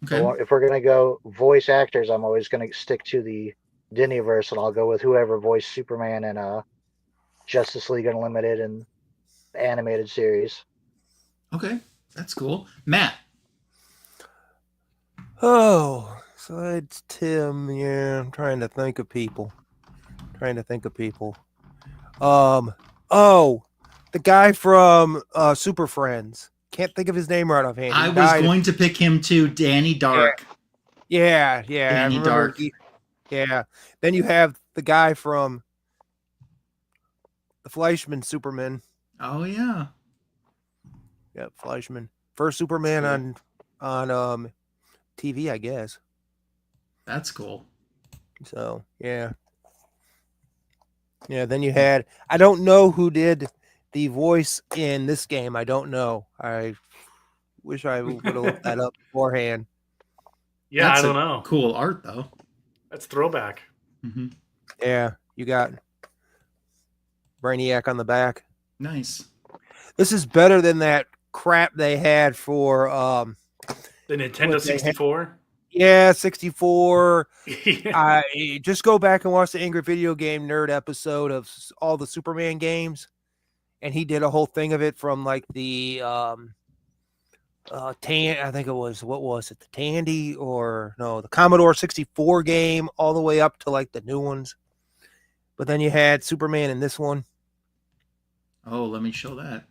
Okay. So if we're gonna go voice actors, I'm always gonna stick to the Diniverse, and I'll go with whoever voiced Superman in Justice League Unlimited and the animated series. Okay, that's cool. Matt. Oh, so it's Tim. Yeah, I'm trying to think of people. Oh, the guy from Super Friends. Can't think of his name right offhand. I was going to pick him too, Danny Dark. Yeah. Danny Dark. Then you have the guy from the Fleischman Superman. Oh yeah. Yep, Fleischman. First Superman on TV, I guess. That's cool. So yeah. Then you had, I don't know who did the voice in this game. I don't know. I wish I would have looked that up beforehand. Yeah, That's I don't know. Cool art though. That's throwback. Mm-hmm. Yeah, you got Brainiac on the back. Nice. This is better than that crap they had for The Nintendo 64. Yeah, 64. Yeah. I just go back and watch the Angry Video Game Nerd episode of all the Superman games, and he did a whole thing of it from like the I think it was, what was it, the Tandy or no, the Commodore 64 game, all the way up to like the new ones. But then you had Superman in this one. Oh, let me show that.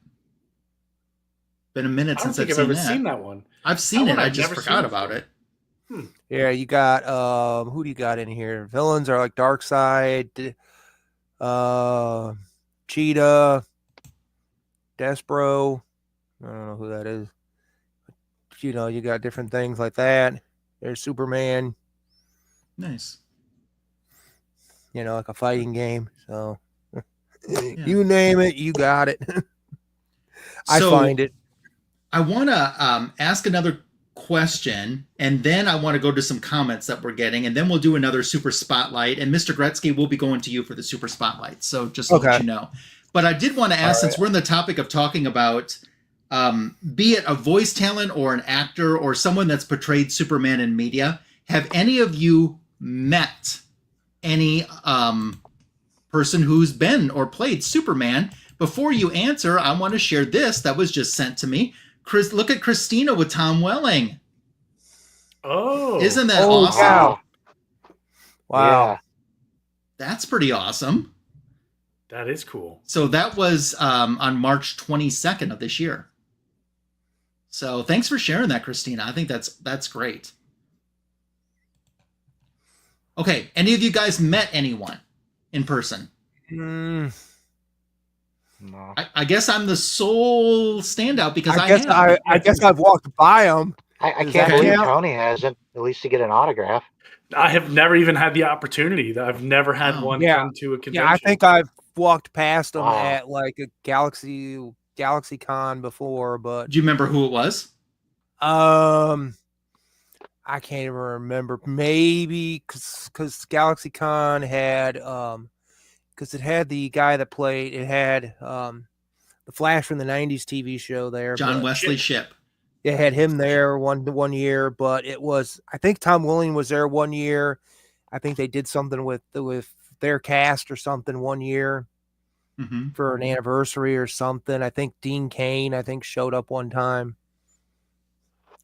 Been a minute I don't since think I've ever seen that one. I've seen it. I just never forgot seen about it. Yeah, you got who do you got in here? Villains are like Darkseid, Cheetah, Despero. I don't know who that is. You know, you got different things like that. There's Superman. Nice. You know, like a fighting game. So you name it, you got it. I find it. I want to ask another question, and then I want to go to some comments that we're getting, and then we'll do another super spotlight. And Mr. Gretzky, will be going to you for the super spotlight. So just to let you know. But I did want to ask, since we're in the topic of talking about, be it a voice talent or an actor or someone that's portrayed Superman in media, have any of you met any person who's been or played Superman? Before you answer, I want to share this that was just sent to me. Chris, look at Christina with Tom Welling. Oh, isn't that awesome? Wow. Yeah. That's pretty awesome. That is cool. So that was on March 22nd of this year. So thanks for sharing that, Christina. I think that's great. Okay, any of you guys met anyone in person? No. I guess I'm the sole standout because I guess I've walked by them. I Does can't that believe count? Tony hasn't, at least to get an autograph. I have never even had the opportunity. I've never had Oh. one Yeah. come to a convention. Yeah, I think I've walked past them Wow. at like a Galaxy Con before, but Do you remember who it was? I can't even remember. Maybe because Galaxy Con had because it had the guy that played it had the Flash from the '90s TV show there. John but Wesley Shipp. It had him there one year, but it was I think Tom Welling was there 1 year. I think they did something with their cast or something 1 year Mm-hmm. for an anniversary or something. I think Dean Cain showed up one time.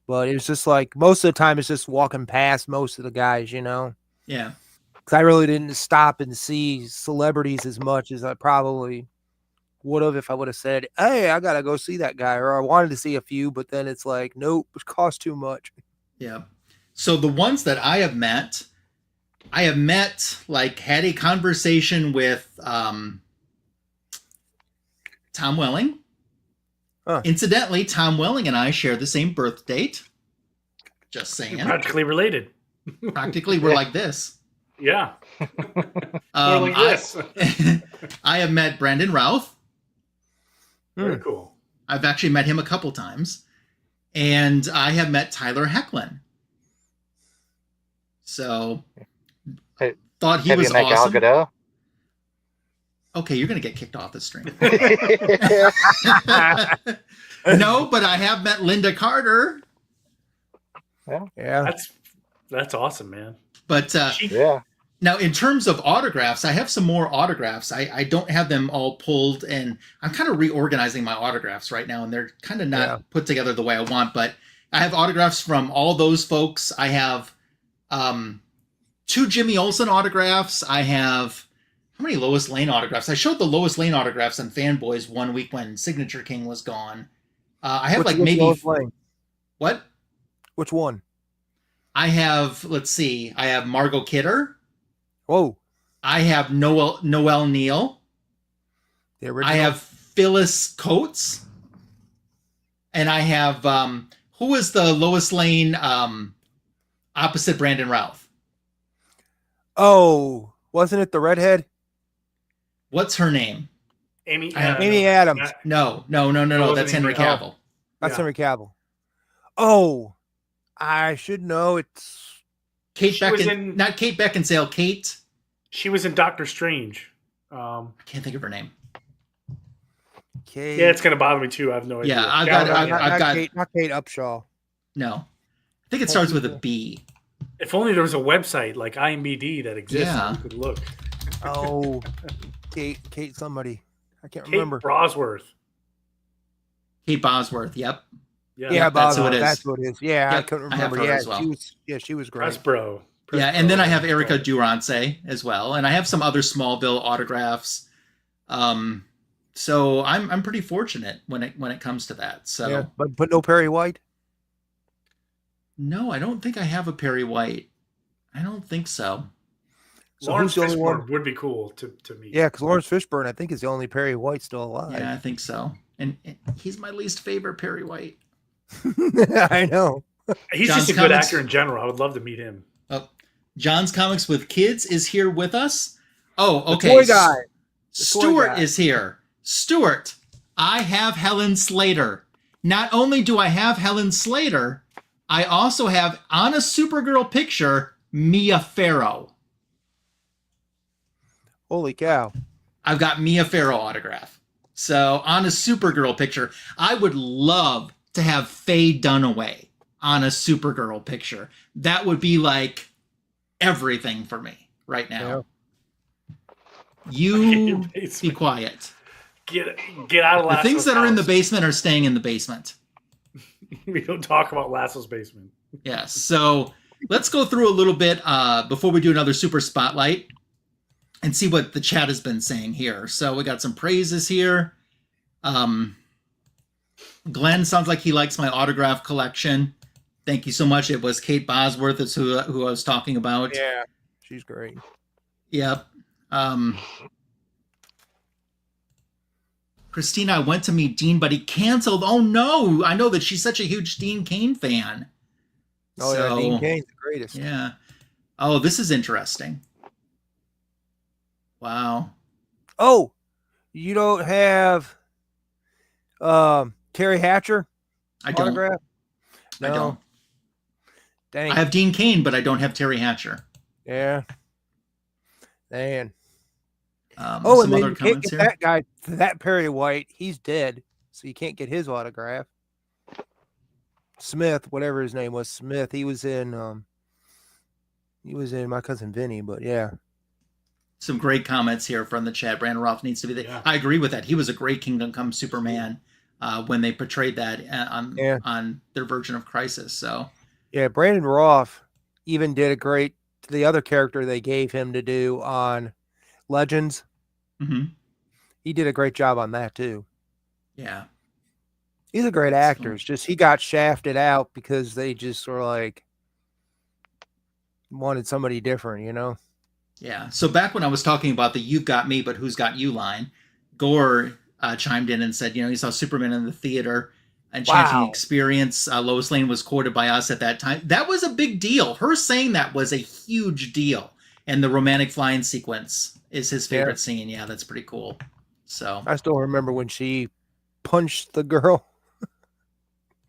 But it was just like most of the time it's just walking past most of the guys, you know. Yeah. Because I really didn't stop and see celebrities as much as I probably would have if I would have said, hey, I got to go see that guy. Or I wanted to see a few, but then it's like, nope, it costs too much. Yeah. So the ones that I have met, like had a conversation with Tom Welling. Huh. Incidentally, Tom Welling and I share the same birth date. Just saying. practically related. Practically, we're like this. Yeah. Um, We're like this. I have met Brandon Routh. Very cool. I've actually met him a couple times. And I have met Tyler Hecklin. So, Hey, thought he Have was you met Gal awesome. Gadot? Okay, you're going to get kicked off the stream. No, but I have met Linda Carter. Yeah. That's awesome, man. But Yeah. now, in terms of autographs, I have some more autographs. I don't have them all pulled, and I'm kind of reorganizing my autographs right now, and they're kind of not put together the way I want. But I have autographs from all those folks. I have 2 Jimmy Olsen autographs. I have how many Lois Lane autographs? I showed the Lois Lane autographs on Fanboys 1 week when Signature King was gone. I have what? Which one? I have, let's see, I have Margot Kidder. Whoa. I have Noel Neal. The original. I have Phyllis Coates. And I have, who is the Lois Lane opposite Brandon Routh? Oh, wasn't it the redhead? What's her name? Amy Amy Adams. No. wasn't That's Henry Amy. Cavill. That's Yeah. Henry Cavill. Oh, I should know. It's Kate She was not Kate Beckinsale. Kate. She was in Doctor Strange. I can't think of her name. Kate. Yeah, it's gonna bother me too. I have no idea. Yeah, I've Gal got- Gadot. I've got- not Kate Upshaw. No. I think it starts with a B. If only there was a website like IMBD that exists, Yeah. you could look. Oh, Kate somebody. I can't Kate remember. Brosworth. Kate Bosworth. Yep. Yeah, Yeah, that's who it is. That's what it is. Yeah, I Yep, couldn't I have remember. her Yeah, as well. she was great. Pressbro. Yeah, and then I have Erica Durance as well, and I have some other Smallville autographs. So I'm pretty fortunate when it comes to that. So Yeah, but no Perry White. no, I don't think I have a Perry White. I don't think so. So Lawrence who's the only one? Fishburne would be cool to meet. Yeah, because Lawrence Fishburne, I think, is the only Perry White still alive. Yeah, I think so. And he's my least favorite Perry White. I know. He's John's just a good Comics- actor in general. I would love to meet him. John's Comics with Kids is here with us. Oh, The okay. toy guy. The toy Stuart guy. is here. Stuart, I have Helen Slater. Not only do I have Helen Slater, I also have, on a Supergirl picture, Mia Farrow. Holy cow. I've got Mia Farrow autograph. So on a Supergirl picture, I would love to have Faye Dunaway on a Supergirl picture. That would be like everything for me right now. You be quiet. Get out of The Lasso's things that are in the house. basement are staying in the basement. We don't talk about Lasso's basement. Yes. So let's go through a little bit before we do another super spotlight and see what the chat has been saying here. So we got some praises here. Glenn sounds like he likes my autograph collection. Thank you so much. It was Kate Bosworth is who I was talking about. Yeah, she's great. Yep. Christina, I went to meet Dean, but he canceled. Oh no! I know that she's such a huge Dean Cain fan. Oh, yeah, Dean Cain's the greatest. Yeah. Oh, this is interesting. Wow. Oh, you don't have Terry Hatcher I don't. autograph? I don't. Dang. I have Dean Cain, but I don't have Terry Hatcher. Yeah. Man. Some and then other you can't comments get here. that guy, that Perry White. He's dead, so you can't get his autograph. Smith, whatever his name was, Smith. He was in My Cousin Vinny, but yeah. Some great comments here from the chat. Brandon Roth needs to be there. Yeah. I agree with that. He was a great Kingdom Come Superman when they portrayed that on their version of Crisis. So Yeah, Brandon Roth even did a great, the other character they gave him to do on Legends. mhm. He did a great job on that too. Yeah. He's a great That's actor. cool. It's just he got shafted out because they just sort of like wanted somebody different, you know? Yeah. So back when I was talking about the "You've Got Me, but Who's Got You" line, Gore chimed in and said, he saw Superman in the theater, Enchanting Wow. Experience. Lois Lane was quoted by us at that time. That was a big deal. Her saying that was a huge deal. And the romantic flying sequence is his favorite scene. Yeah, that's pretty cool. So I still remember when she punched the girl.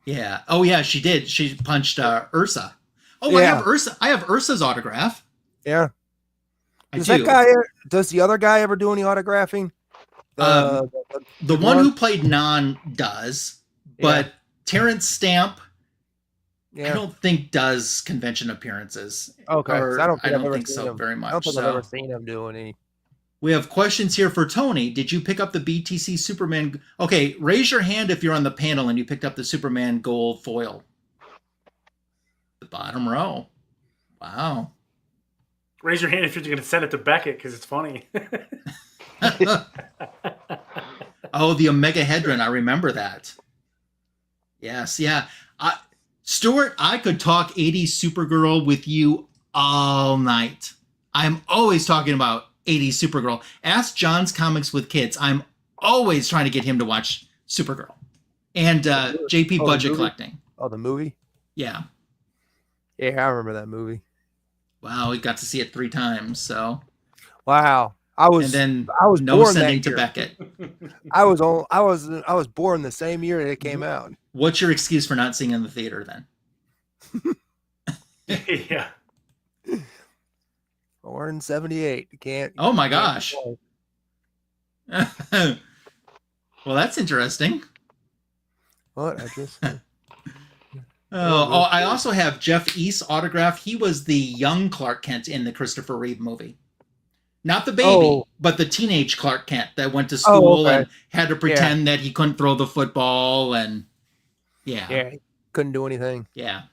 yeah. Oh yeah, she did. She punched Ursa. Oh, Yeah. I have Ursa's autograph. Yeah. I Does do. that guy, does the other guy ever do any autographing? The the one one- who played Non does, but Terrence Stamp, I yeah. don't think does convention appearances. Okay. 'cause Or I don't think I've ever think seen so him. very I don't much. think So I've ever seen him doing any. we have questions here for Tony. Did you pick up the BTC Superman? Okay, raise your hand if you're on the panel and you picked up the Superman gold foil. The bottom row. Wow. Raise your hand if you're going to send it to Beckett because it's funny. Oh, the Omega Hedron. I remember that. Yes, yeah. Stuart, I could talk 80s Supergirl with you all night. I'm always talking about 80s Supergirl. Ask John's Comics with Kids. I'm always trying to get him to watch Supergirl. And JP Oh, the Budget movie? Collecting. Oh, the movie? Yeah. Yeah, I remember that movie. Wow, we got to see it 3 times. So, Wow. I and was then born that sending to year. Beckett. I was born the same year that it came out. What's your excuse for not seeing it in the theater then? Yeah. Born in 78. You can't. Oh my you can't gosh. complain. Well, that's interesting. What? I just. Oh, I also have Jeff East's autograph. He was the young Clark Kent in the Christopher Reeve movie. Not the baby, Oh. but the teenage Clark Kent that went to school okay. and had to pretend that he couldn't throw the football. And Yeah, couldn't do anything. Yeah.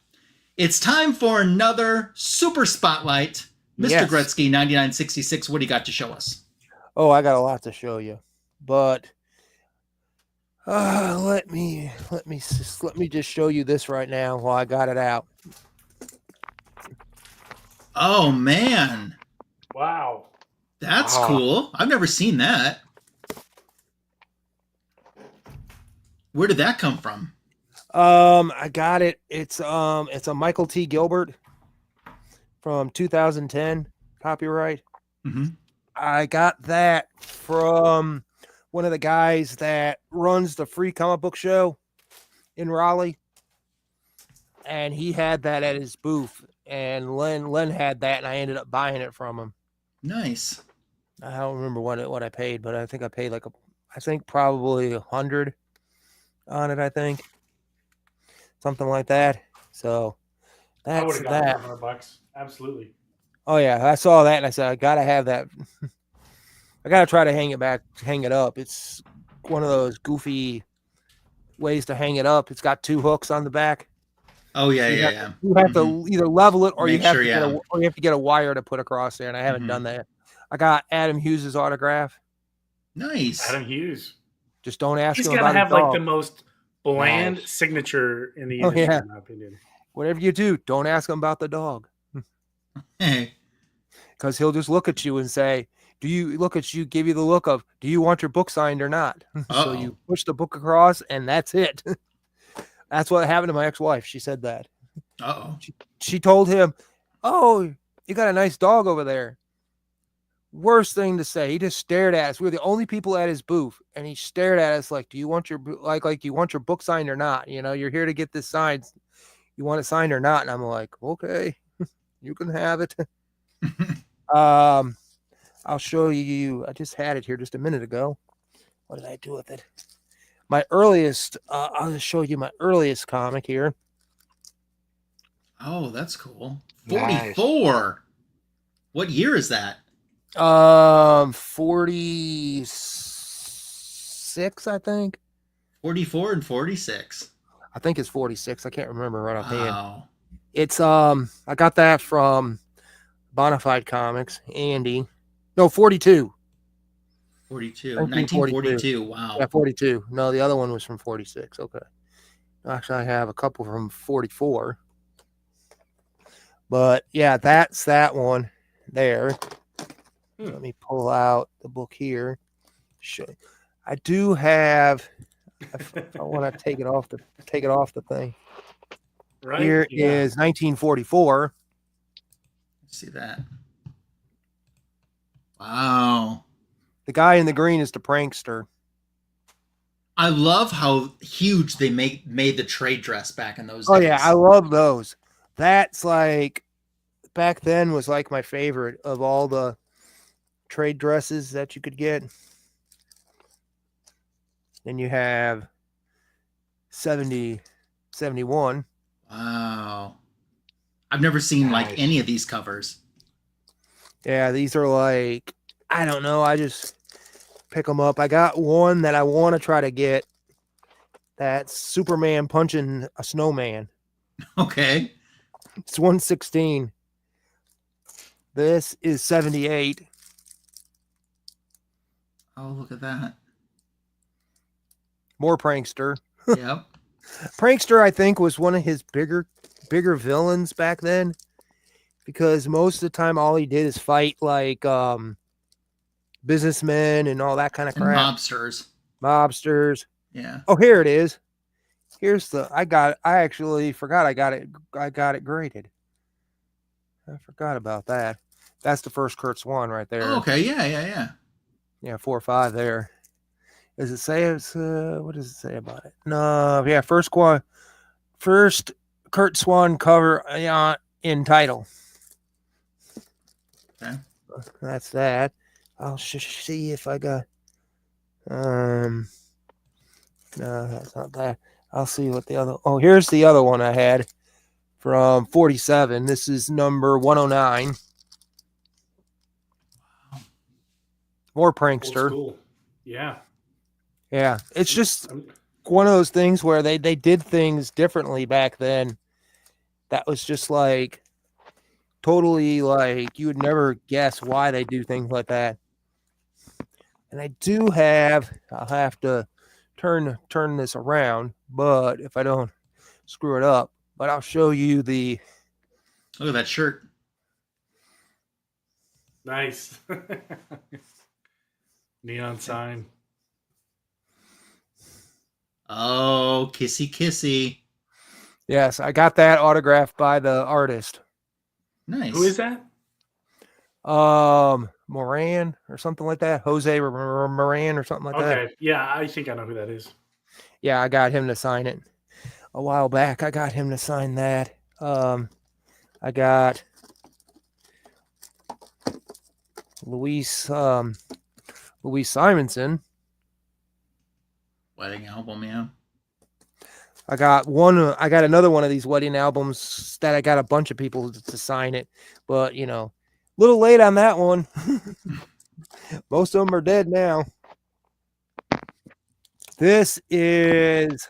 It's time for another super spotlight. Mr. Yes. Gretzky, 9966. What do you got to show us? Oh, I got a lot to show you, but let me just show you this right now while I got it out. Oh, man. Wow. That's cool. I've never seen that. Where did that come from? I got it. It's a Michael T. Gilbert from 2010 copyright. Mm-hmm. I got that from one of the guys that runs the free comic book show in Raleigh. And he had that at his booth. And Len had that, and I ended up buying it from him. Nice. I don't remember what I paid, but I think I paid probably $100 on it. I think something like that. So I would that's have got that. $100. Absolutely. Oh yeah, I saw that and I said I gotta have that. I gotta try to hang it up. It's one of those goofy ways to hang it up. It's got 2 hooks on the back. Oh yeah, So yeah. you have to either level it or you have to get a wire to put across there, and I haven't done that. I got Adam Hughes' autograph. Nice. Adam Hughes. Just don't ask He's him got to about have his like dog. the most bland signature in the industry, in my opinion. Whatever you do, don't ask him about the dog. Hey. Because he'll just look at you and say, give you the look of, do you want your book signed or not? So you push the book across and that's it. That's what happened to my ex-wife. She said that. Uh-oh. She told him, oh, you got a nice dog over there. Worst thing to say. He just stared at us. We were the only people at his booth, and he stared at us like, do you want your book signed or not? You know, you're here to get this signed. You want it signed or not? And I'm like, okay, you can have it. I'll show you. I just had it here just a minute ago. What did I do with it? My earliest, I'll just show you my earliest comic here. Oh, that's cool. Nice. 44. What year is that? 46, I think. 44 and 46. I think it's 46. I can't remember right offhand. Wow. It's I got that from Bonafide Comics, Andy. No, 42. 42. 1942. 1942. Wow. Yeah, 42. No, the other one was from 46. Okay. Actually, I have a couple from 44. But yeah, that's that one there. Let me pull out the book here. I do have. I want to take it off the thing. Right. Here is 1944. See that? Wow. The guy in the green is the prankster. I love how huge they made the trade dress back in those days. Oh yeah, I love those. That's like back then was like my favorite of all the trade dresses that you could get. Then you have 70, 71. Wow. I've never seen like any of these covers. Yeah, these are like, I don't know. I just pick them up. I got one that I want to try to get. That's Superman punching a snowman. Okay. It's 116. This is 78. Oh, look at that. More prankster. Yep. Prankster, I think, was one of his bigger villains back then, because most of the time all he did is fight like businessmen and all that kind of crap. Mobsters. Yeah. Oh, here it is. Here's I actually forgot I got it graded. I forgot about that. That's the first Kurt Swan right there. Oh, okay. Yeah. Yeah, 4 or 5 there. Does it say it's what does it say about it? No, yeah, first Kurt Swan cover in title. Okay. That's that. I'll see if I got no, that's not that. I'll see what the other. Oh, here's the other one I had from 47. This is number 109. Wow. More prankster. Cool. Yeah. Yeah, it's just one of those things where they did things differently back then. That was just like totally like you would never guess why they do things like that. And I do have. I'll have to turn this around, but if I don't screw it up, but I'll show you the. Look at that shirt. Nice. Neon sign. Oh, kissy kissy. Yes, I got that autographed by the artist. Nice. Who is that? Moran or something like that. Jose Moran or something like that. Okay. Yeah, I think I know who that is. Yeah, I got him to sign it a while back. I got him to sign that. I got Louise Simonson. Wedding album, yeah. I got another one of these wedding albums that I got a bunch of people to sign it, but a little late on that one. Most of them are dead now. This is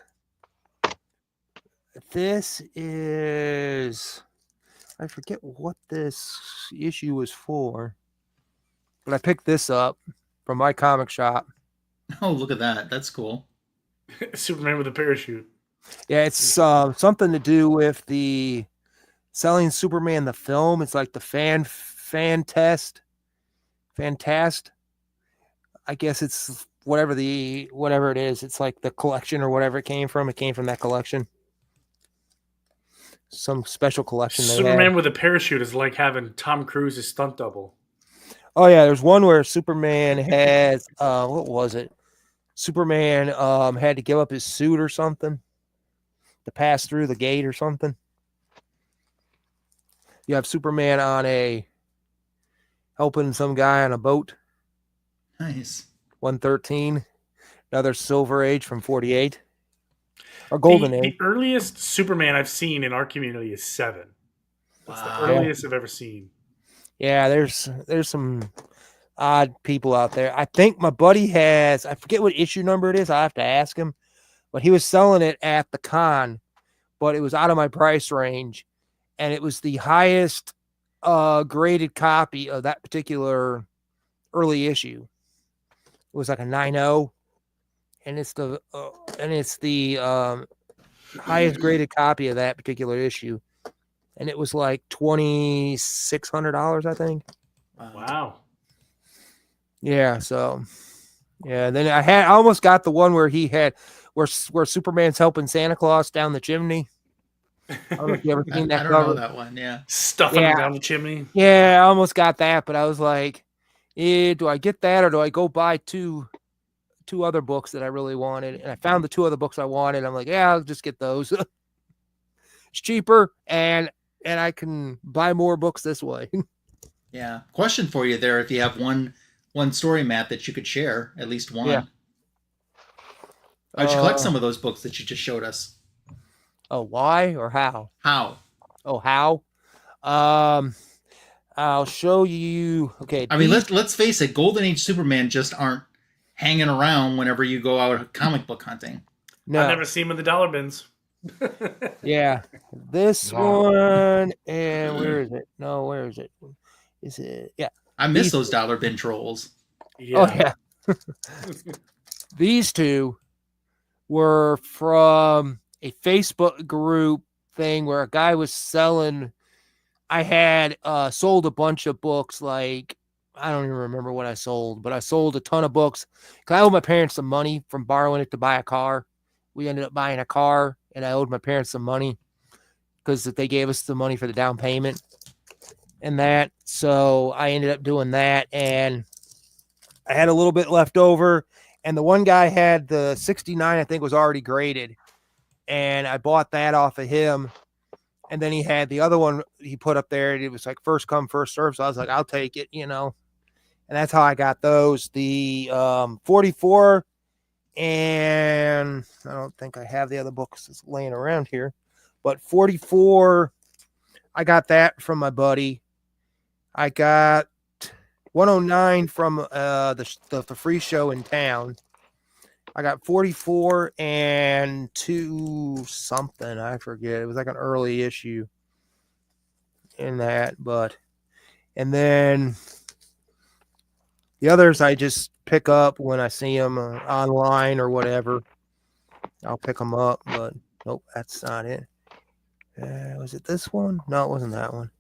I forget what this issue was for, but I picked this up from my comic shop. Oh, look at that. That's cool. Superman with a parachute. Yeah, it's something to do with the selling Superman the film. It's like the Fantast. I guess it's whatever it is. It's like the collection or whatever it came from. It came from that collection. Some special collection. Superman with a parachute is like having Tom Cruise's stunt double. Oh yeah, there's one where Superman has what was it? Superman had to give up his suit or something to pass through the gate or something. You have Superman helping some guy on a boat. Nice. 113. Another Silver Age from 48. Or Golden Age. The earliest Superman I've seen in our community is 7. That's the earliest I've ever seen. Yeah, there's some odd people out there. I think my buddy has, I forget what issue number it is. I have to ask him. But he was selling it at the con, but it was out of my price range. And it was the highest graded copy of that particular early issue. It was like a 9.0, and it's the highest graded copy of that particular issue, and it was like $2,600, I think. Wow. Yeah. So, yeah. Then I almost got the one where where Superman's helping Santa Claus down the chimney. I don't know if you ever seen that. I don't know that one. Yeah. Stuffing him down the chimney. Yeah, I almost got that, but I was like, do I get that or do I go buy two other books that I really wanted? And I found the 2 other books I wanted. I'm like, yeah, I'll just get those. It's cheaper and I can buy more books this way. Yeah. Question for you there: if you have one story, Matt, that you could share, at least one. Yeah. Why'd you collect some of those books that you just showed us? Oh, why or how? How? Oh, how? I'll show you. Okay. I mean, let's face it. Golden Age Superman just aren't hanging around whenever you go out comic book hunting. No. I've never seen them in the dollar bins. Yeah. This one, and where is it? No, where is it? Is it? Yeah. I miss those dollar bin trolls. Yeah. Oh, yeah. These 2 were from a Facebook group thing where a guy was selling. I had sold a bunch of books, like, I don't even remember what I sold, but I sold a ton of books because I owed my parents some money from borrowing it to buy a car. We ended up buying a car, and I owed my parents some money because they gave us the money for the down payment and that. So I ended up doing that, and I had a little bit left over, and the one guy had the 69, I think, was already graded, and I bought that off of him. And then he had the other one he put up there, and it was like first come, first serve. So I was like, I'll take it, And that's how I got those. The 44, and I don't think I have the other books laying around here, but 44, I got that from my buddy. I got 109 from the free show in town. I got 44 and 2 something. I forget. It was like an early issue in that, and then the others I just pick up when I see them online or whatever. I'll pick them up, but nope, that's not it. Was it this one? No, it wasn't that one.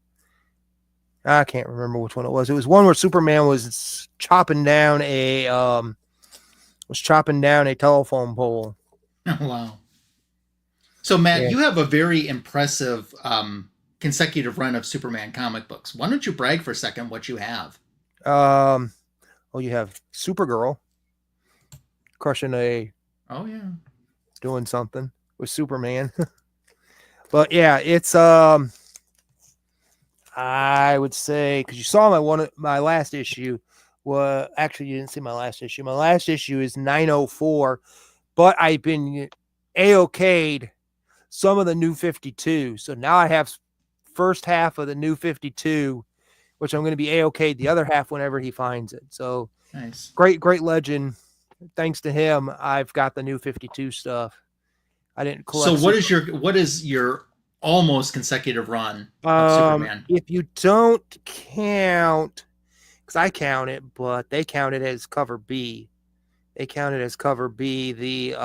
I can't remember which one it was. It was one where Superman was chopping down a telephone pole. Wow. So Matt, Yeah. you have a very impressive consecutive run of Superman comic books. Why don't you brag for a second what you have? You have Supergirl crushing Oh yeah. doing something with Superman. But yeah, it's I would say, because you saw my last issue. Well, actually, you didn't see my last issue. My last issue is 904, but I've been A-okayed some of the new 52. So now I have first half of the new 52, which I'm going to be A-okayed the other half whenever he finds it. So Nice. great legend. Thanks to him, I've got the new 52 stuff. I didn't collect. So what is your almost consecutive run of Superman? If you don't count, because I count it, but they count it as cover B. They count it as cover B, the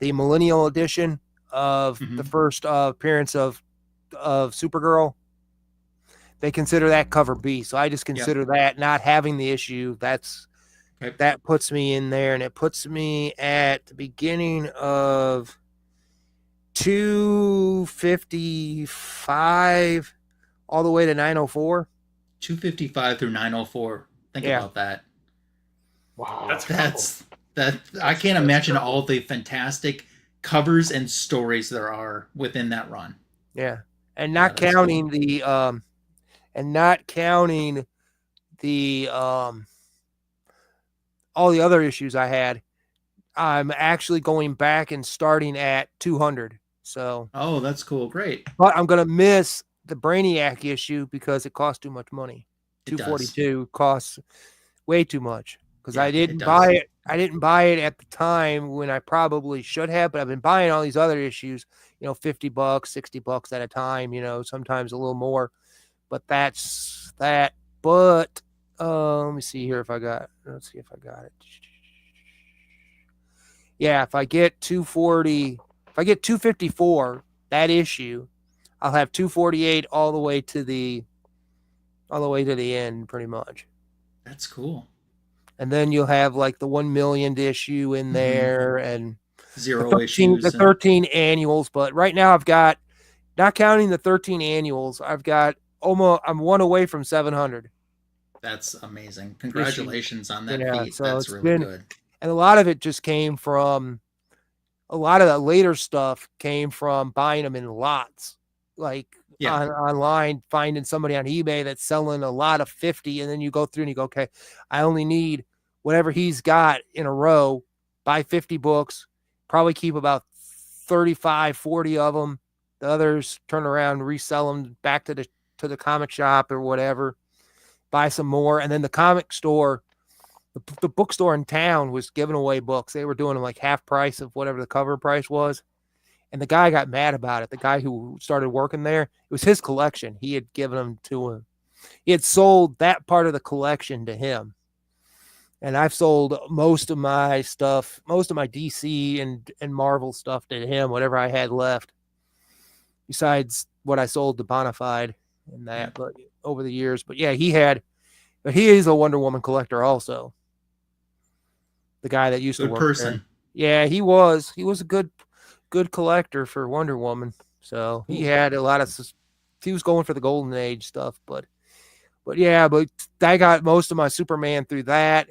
millennial edition of the first appearance of Supergirl. They consider that cover B. So I just consider that not having the issue. That puts me in there, and it puts me at the beginning of 255 all the way to 904. 255 through 904. Think about that. Wow. I can't imagine all the fantastic covers and stories there are within that run. Yeah. And not counting the all the other issues I had, I'm actually going back and starting at 200. So. Oh, that's cool. Great. But I'm going to miss the Brainiac issue because it costs too much money. 242 costs way too much because I didn't buy it. I didn't buy it at the time when I probably should have, but I've been buying all these other issues, $50, $60 at a time, sometimes a little more, but that's that. But let me see here let's see if I got it. Yeah, if I get 254, that issue, I'll have 248 all the way to the end, pretty much. That's cool. And then you'll have like the 1 millionth issue in there and zero issues. The 13 annuals. But right now I've got, not counting the 13 annuals, I'm one away from 700. That's amazing. Congratulations on that feat. So that's really good. And a lot of it just came from, a lot of the later stuff came from buying them in lots, like online, finding somebody on eBay that's selling a lot of 50. And then you go through and you go, okay, I only need whatever he's got in a row, buy 50 books, probably keep about 35, 40 of them. The others turn around, resell them back to the comic shop or whatever, buy some more. And then the comic store, the bookstore in town was giving away books. They were doing them like half price of whatever the cover price was. And the guy got mad about it. The guy who started working there, it was his collection. He had given them to him. He had sold that part of the collection to him. And I've sold most of my stuff, most of my DC and Marvel stuff to him, whatever I had left, besides what I sold to Bonafide and that, but over the years. But yeah, he is a Wonder Woman collector also. The guy that used to work there. Yeah, he was a good collector for Wonder Woman. So he had a lot of, he was going for the Golden Age stuff, but I got most of my Superman through that,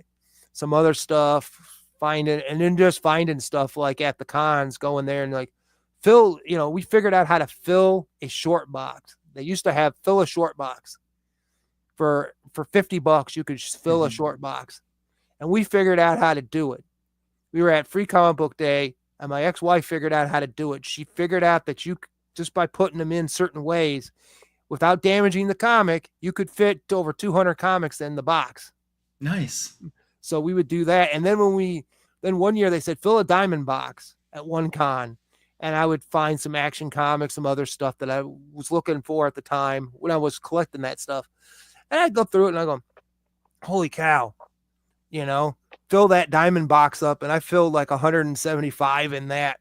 some other stuff, finding stuff like at the cons, going there and like we figured out how to fill a short box. They used to fill a short box for $50. You could just fill a short box. And we figured out how to do it. We were at Free Comic Book Day, and my ex-wife figured out how to do it. She figured out that you, just by putting them in certain ways, without damaging the comic, you could fit over 200 comics in the box. Nice. So we would do that. And then one year they said, fill a diamond box at one con. And I would find some Action Comics, some other stuff that I was looking for at the time when I was collecting that stuff. And I'd go through it and I go, holy cow, fill that diamond box up. And I filled like 175 in that.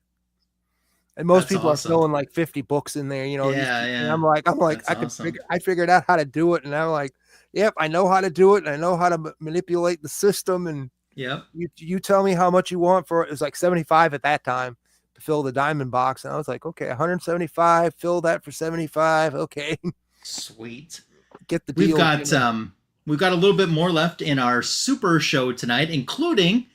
And most That's people awesome. are throwing like 50 books in there, Yeah, And yeah. I'm like, That's I figured out how to do it, and I'm like, yep, I know how to do it, and I know how to manipulate the system. And Yep. you tell me how much you want for it. It was like 75 at that time to fill the diamond box, and I was like, okay, 175, fill that for 75, okay, Sweet. get the deal. We've got a little bit more left in our super show tonight, including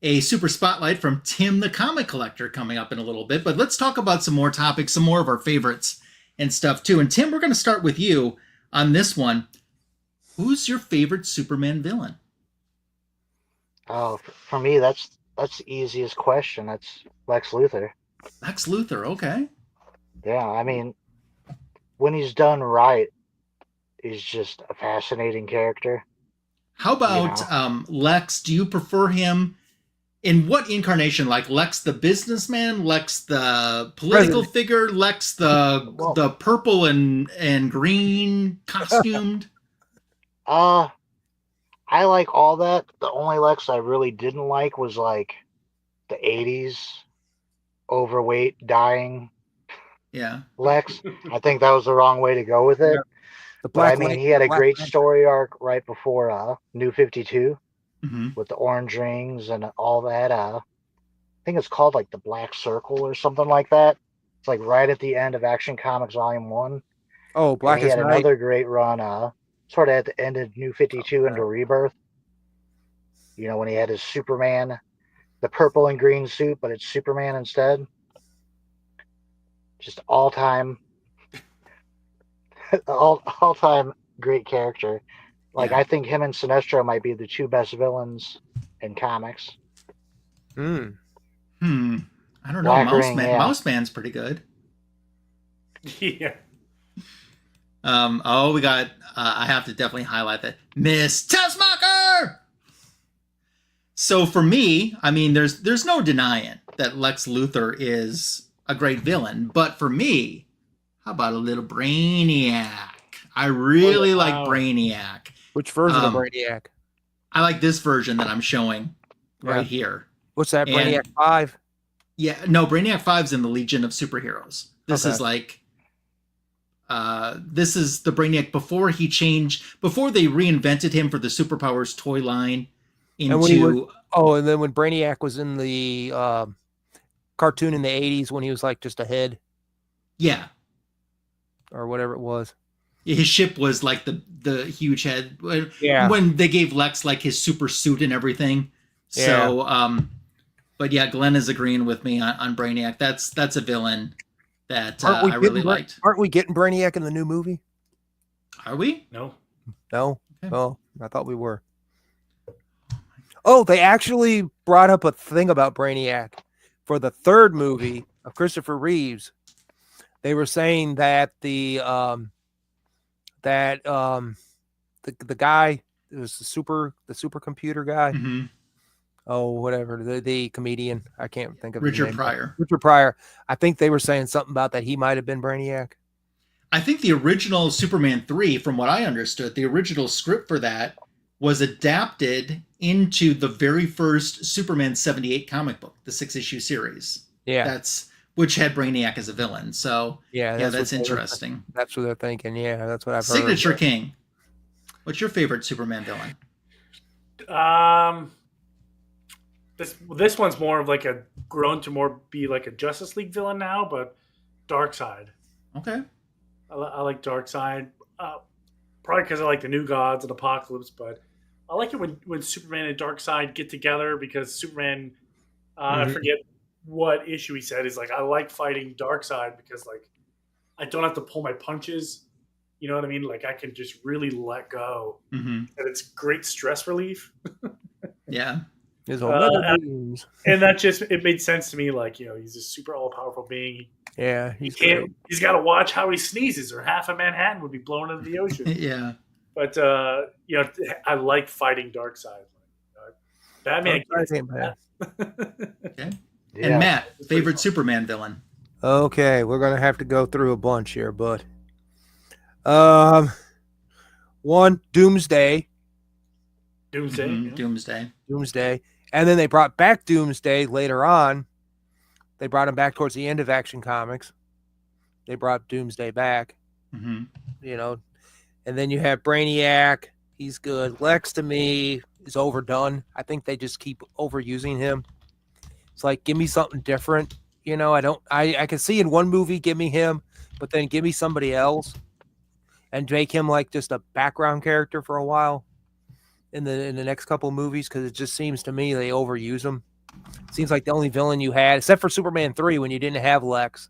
a super spotlight from Tim the Comic Collector coming up in a little bit. But let's talk about some more topics, some more of our favorites and stuff too. And Tim, we're going to start with you on this one. Who's your favorite Superman villain? Oh, for me, that's the easiest question. That's Lex Luthor. Lex Luthor, okay. Yeah, I mean, when he's done right, he's just a fascinating character. How about Lex? Do you prefer him in what incarnation? Like Lex the businessman, Lex the political figure, Lex the purple and green costumed? I like all that. The only Lex I really didn't like was like the 80s overweight dying Lex. I think that was the wrong way to go with it. The But I mean, he had a great story arc right before New 52 with the orange rings and all that. I think it's called like the Black Circle or something like that. It's like right at the end of Action Comics Volume 1. Oh, Blackest Night. He had Night. another great run sort of at the end of New 52 into Rebirth. You know, when he had his Superman, the purple and green suit, but it's Superman instead. Just all-time great character. Like, I think him and Sinestro might be the two best villains in comics. I don't know. Mouseman's pretty good. Yeah. We got, I have to definitely highlight that. Miss Tessmacher! So for me, I mean, there's no denying that Lex Luthor is a great villain. But for me, how about a little Brainiac? I really like Brainiac. Which version of Brainiac? I like this version that I'm showing right here. What's that, Brainiac 5? Yeah, no, Brainiac 5's in the Legion of Superheroes. This is like... this is the Brainiac before they reinvented him for the Superpowers toy line into... and then when Brainiac was in the cartoon in the 80s when he was like just a head. Yeah. Or whatever it was. His ship was like the huge head. Yeah. When they gave Lex like his super suit and everything. Yeah. So, but yeah, Glenn is agreeing with me on Brainiac. That's a villain that I really liked. Aren't we getting Brainiac in the new movie? Are we? No. Okay. Oh, I thought we were. Oh, they actually brought up a thing about Brainiac for the third movie of Christopher Reeves. They were saying that the guy, it was the supercomputer guy. Mm-hmm. Oh, whatever, the comedian. I can't think of Richard his name. Pryor. Richard Pryor. I think they were saying something about that he might have been Brainiac. I think the original Superman 3, from what I understood, the original script for that was adapted into the very first Superman 78 comic book, the 6-issue series. Yeah. Which had Brainiac as a villain. So that's interesting. That's what they're thinking. Yeah, that's what I've heard. Signature King. What's your favorite Superman villain? This one's more of like grown to more be like a Justice League villain now, but Darkseid. Okay. I like Darkseid. Probably because I like the New Gods and Apocalypse, but I like it when Superman and Darkseid get together because Superman, I forget what issue he said, is like, I like fighting Darkseid because like I don't have to pull my punches. You know what I mean? Like I can just really let go. And it's great stress relief. Yeah. And that it made sense to me. Like, you know, he's a super all powerful being. Yeah. He's got to watch how he sneezes or half of Manhattan would be blown into the ocean. Yeah. But, you know, I like fighting Darkseid. Batman. Okay. Yeah. And Matt, favorite Superman villain? Okay, we're gonna have to go through a bunch here, but one, Doomsday. Doomsday, Doomsday, and then they brought back Doomsday later on They brought him back towards the end of Action Comics. They brought Doomsday back, Mm-hmm. you know. And then you have Brainiac. He's good. Lex, to me, is overdone. I think they just keep overusing him. It's like, give me something different. You know, I can see in one movie, give me him, but then give me somebody else and make him like just a background character for a while in the next couple of movies, because it just seems to me they overuse him. Seems like the only villain you had, except for Superman 3 when you didn't have Lex,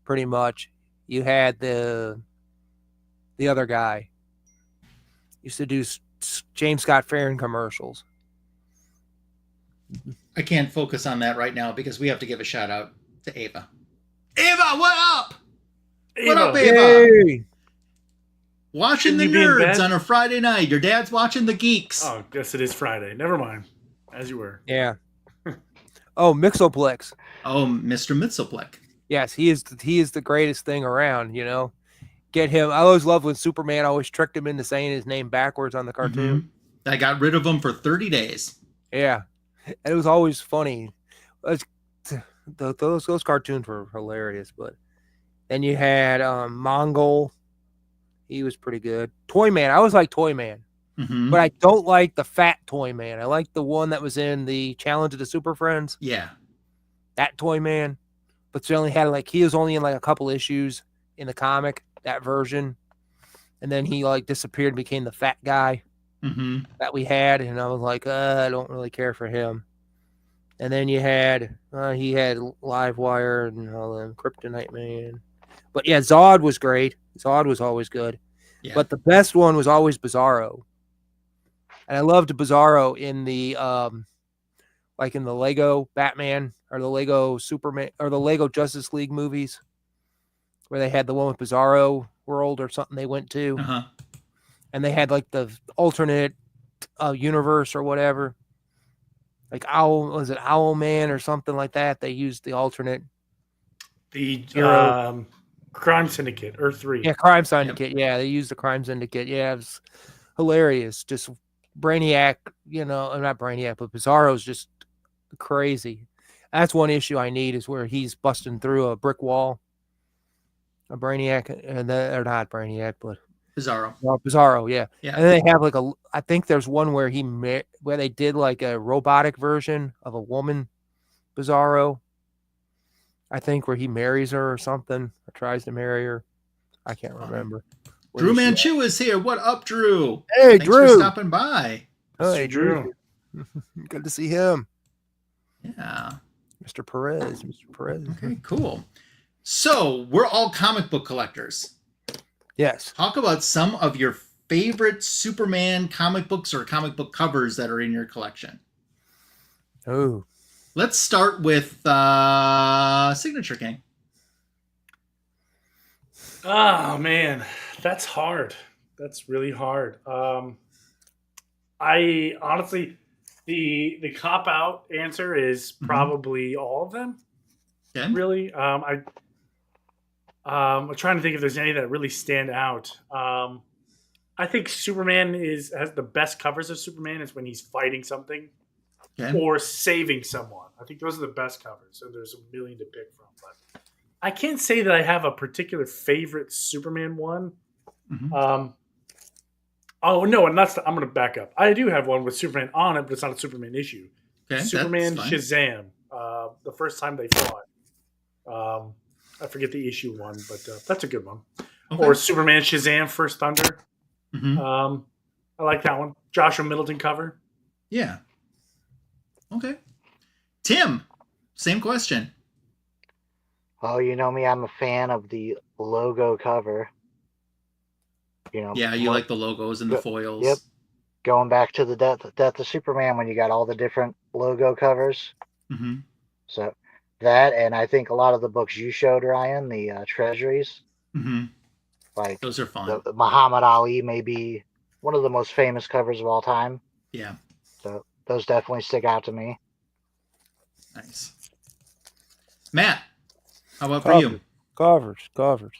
pretty much, you had the other guy. Used to do James Scott Farron commercials. I can't focus on that right now because we have to give a shout out to Ava. Ava, what up? What up, Ava? Hey! Watching Shouldn't the you be in nerds bed? on a Friday night. Your dad's watching the geeks. Oh, guess it is Friday. Never mind. As you were. Yeah. Oh, Mixoplex. Oh, Mr. Mitzelblick. Yes, he is the greatest thing around, you know. Get him. I always loved when Superman always tricked him into saying his name backwards on the cartoon. Mm-hmm. I got rid of him for 30 days. Yeah. And it was always funny. Those cartoons were hilarious, but then you had Mongol. He was pretty good. Toyman. I always like Toyman. Mm-hmm. But I don't like the fat Toyman. I like the one that was in the Challenge of the Super Friends. Yeah. That Toyman. But he was only in like a couple issues in the comic, that version. And then he like disappeared and became the fat guy that we had. And I was like, I don't really care for him. And then you had, he had Livewire and all them, Kryptonite Man. But yeah, Zod was great. Zod was always good. Yeah. But the best one was always Bizarro. And I loved Bizarro in the like in the Lego Batman or the Lego Superman or the Lego Justice League movies, where they had the one with Bizarro World or something they went to. Uh-huh. And they had like the alternate universe or whatever. Like Owl Man or something like that? They used the alternate. The Hero. Crime Syndicate, Earth 3. Yeah, Crime Syndicate. Yep. Yeah, they used the Crime Syndicate. Yeah, it was hilarious. Just Brainiac, you know, not Brainiac, but Bizarro's just crazy. That's one issue I need, is where he's busting through a brick wall. A Brainiac, and or not Brainiac, but Bizarro, yeah. And then they have like I think there's one where where they did like a robotic version of a woman, Bizarro. I think where he marries her or something, or tries to marry her. I can't remember. Drew Manchu is here. What up, Drew? Hey, Thanks Drew. for stopping by. Hey, Drew. Good to see him. Yeah. Mr. Perez. Okay, cool. So we're all comic book collectors. Yes. Talk about some of your favorite Superman comic books or comic book covers that are in your collection. Oh. Let's start with Signature King. Oh man, that's hard. That's really hard. I honestly, the cop out answer is probably all of them. Okay. Really, I'm trying to think if there's any that really stand out. I think Superman has the best covers of Superman is when he's fighting something or saving someone. I think those are the best covers, and there's a million to pick from. But I can't say that I have a particular favorite Superman one. Oh no, and I'm going to back up. I do have one with Superman on it, but it's not a Superman issue. Okay, Superman Shazam, the first time they fought. I forget the issue one, but that's a good one. Okay. Or Superman Shazam First Thunder. I like that one. Joshua Middleton cover. Yeah. Okay. Tim, same question. Oh, you know me, I'm a fan of the logo cover. You know. Yeah, you like the logos and the foils. Yep. Going back to the Death of Superman when you got all the different logo covers. So that, and I think a lot of the books you showed, Ryan, the Treasuries. Like those are fun. The Muhammad Ali may be one of the most famous covers of all time. Yeah. So those definitely stick out to me. Nice. Matt, how about for you? Covers. Covers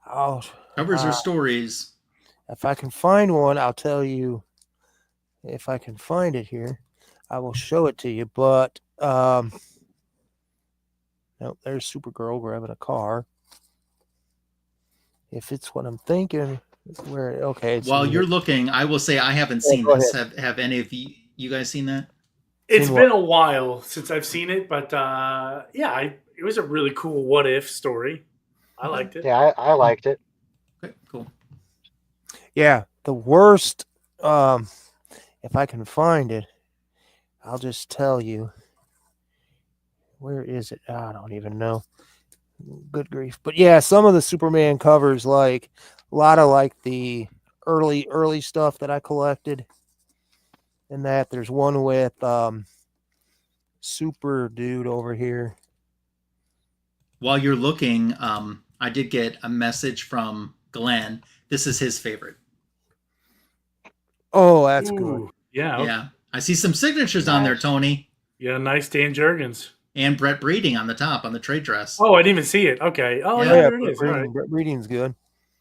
or stories? If I can find one, I'll tell you. If I can find it here, I will show it to you. But Nope, there's Supergirl grabbing a car. If it's what I'm thinking, it's where okay. It's While you're looking, I will say I haven't seen go this. Have any of you guys seen that? It's Seen been a while since I've seen it, but it was a really cool what if story. I liked it. Yeah, I liked it. Okay, cool. Yeah, the worst. If I can find it, I'll just tell you. Where is it? I don't even know. Good grief! But yeah, some of the Superman covers, like a lot of like the early stuff that I collected. And that there's one with Super Dude over here. While you're looking, I did get a message from Glenn. This is his favorite. Oh, that's good. Ooh, yeah. Yeah, I see some signatures on there, Tony, Yeah, nice Dan Jurgens. and Brett Breeding on the top on the trade dress. Oh, I didn't even see it. Okay. Oh, Yeah. yeah, there it is. All right. Reading's good.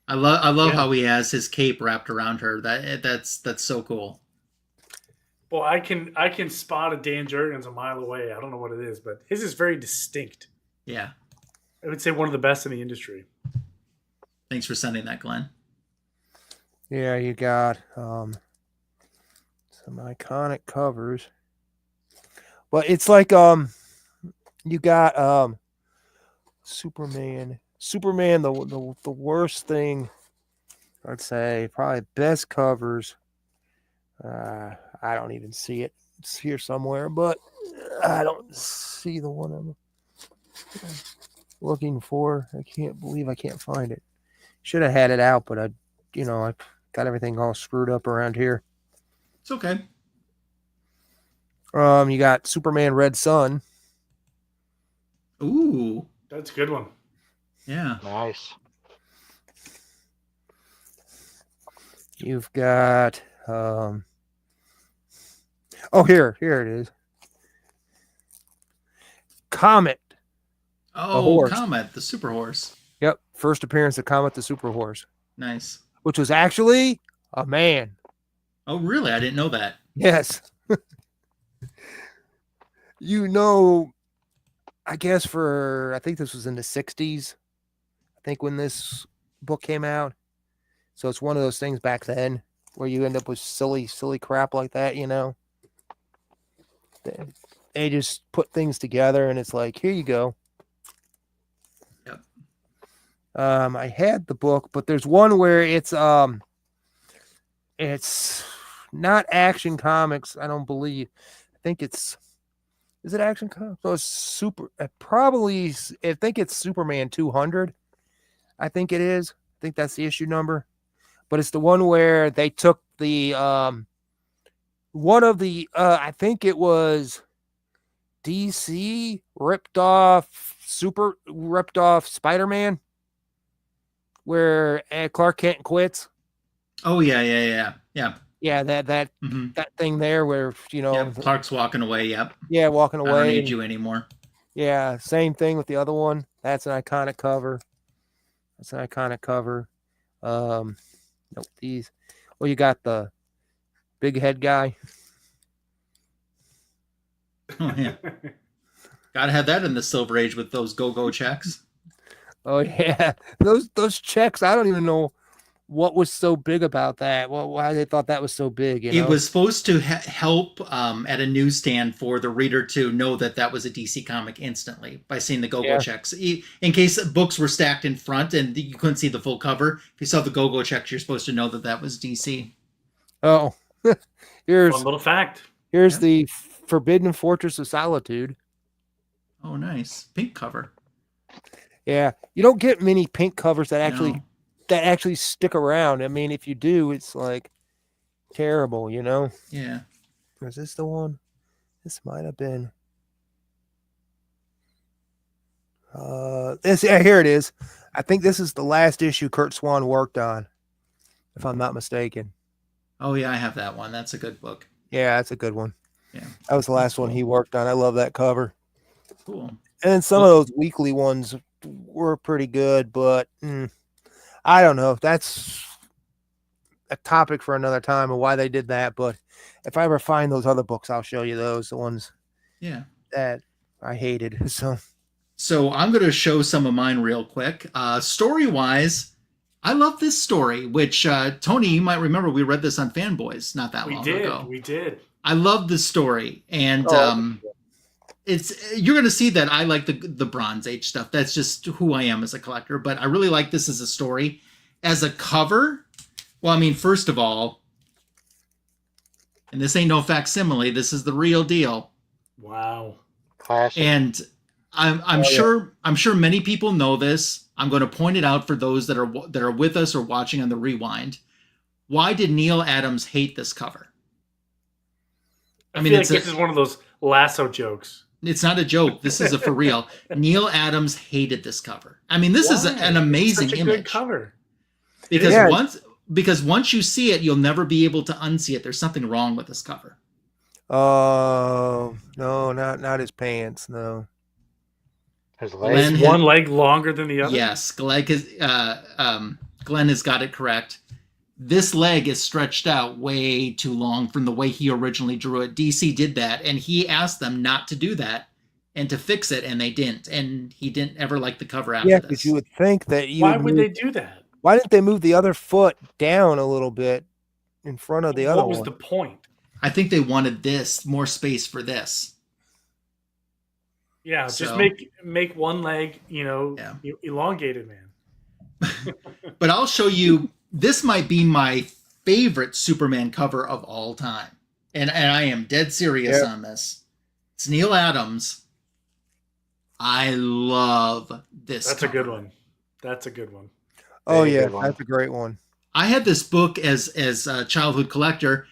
I love Yeah. how he has his cape wrapped around her. That's so cool. Well, I can spot a Dan Jurgens a mile away. I don't know what it is, but his is very distinct. Yeah. I would say one of the best in the industry. Thanks for sending that, Glenn. Yeah, you got some iconic covers. But it's like you got Superman, the worst thing, I'd say, probably best covers. I don't even see it. It's here somewhere, but I don't see the one I'm looking for. I can't believe I can't find it. Should have had it out, but I got everything all screwed up around here. It's okay. You got Superman Red Sun. Ooh, That's a good one. yeah. Nice. You've got here it is. Comet. Oh, horse. Comet, the super horse. Yep, first appearance of Comet the Super Horse, Nice. which was actually a man. Oh, really? I didn't know that. Yes. I guess I think this was in the 60s. I think when this book came out. So it's one of those things back then where you end up with silly crap like that, They just put things together and it's like, here you go. Yep. I had the book, but there's one where it's not Action Comics, I don't believe. I think is it Action Comics? So it's I think it's Superman 200. I think it is. I think that's the issue number. But it's the one where they took the one of the I think it was DC ripped off Spider-Man, where Clark Kent quits. Oh, yeah. Yeah, that Mm-hmm. that thing there where Yep. Clark's walking away. Yep. yeah, walking I don't away. need you anymore. Yeah, same thing with the other one. That's an iconic cover. Nope, these. Well, you got the big head guy. Oh, yeah. Gotta have that in the Silver Age with those go-go checks. Oh yeah, those checks. I don't even know what was so big about that. Well, why they thought that was so big. It was supposed to help at a newsstand for the reader to know that was a DC comic instantly by seeing the go-go checks. In case books were stacked in front and you couldn't see the full cover, if you saw the go-go checks, you're supposed to know that was DC. Oh, here's Fun little fact. Here's the Forbidden Fortress of Solitude. Oh, nice. Pink cover. Yeah, you don't get many pink covers that actually stick around. I mean, if you do, it's like terrible, Yeah. Is this the one? This might have been. Here it is. I think this is the last issue Kurt Swan worked on, if I'm not mistaken. Oh, yeah, I have that one. That's a good book. Yeah, that's a good one. Yeah. That was the last one he worked on. I love that cover. Cool. And then some of those weekly ones were pretty good, but I don't know. That's a topic for another time of why they did that. But if I ever find those other books, I'll show you those, the ones Yeah. that I hated. So So I'm going to show some of mine real quick. Story-wise, I love this story, which, Tony, you might remember we read this on Fanboys not that long ago. We did. I love this story, and you're going to see that I like the Bronze Age stuff. That's just who I am as a collector, but I really like this as a story. As a cover, well, I mean, first of all, and this ain't no facsimile, this is the real deal. Wow. Classic. And I'm sure many people know this. I'm going to point it out for those that are with us or watching on the rewind. Why did Neil Adams hate this cover? I mean, this is one of those Lasso jokes. It's not a joke. This is a for real. Neil Adams hated this cover. I mean, this is an amazing Such a image. good cover. Because once you see it, you'll never be able to unsee it. There's something wrong with this cover. Oh, no, not his pants. No. His legs. Is one leg longer than the other? Yes, Glenn has got it correct. This leg is stretched out way too long from the way he originally drew it. DC did that, and he asked them not to do that and to fix it, and they didn't. And he didn't ever like the cover after this. Yeah, because you would think that Why would they do that? Why didn't they move the other foot down a little bit in front of the other one? What was the point? I think they wanted more space for this. Yeah, So, just make one leg, elongated, man. But I'll show you, this might be my favorite Superman cover of all time. And I am dead serious on this. It's Neil Adams. I love this That's cover. a good one. That's a good one. Oh, Very yeah, good one. that's a great one. I had this book as a childhood collector,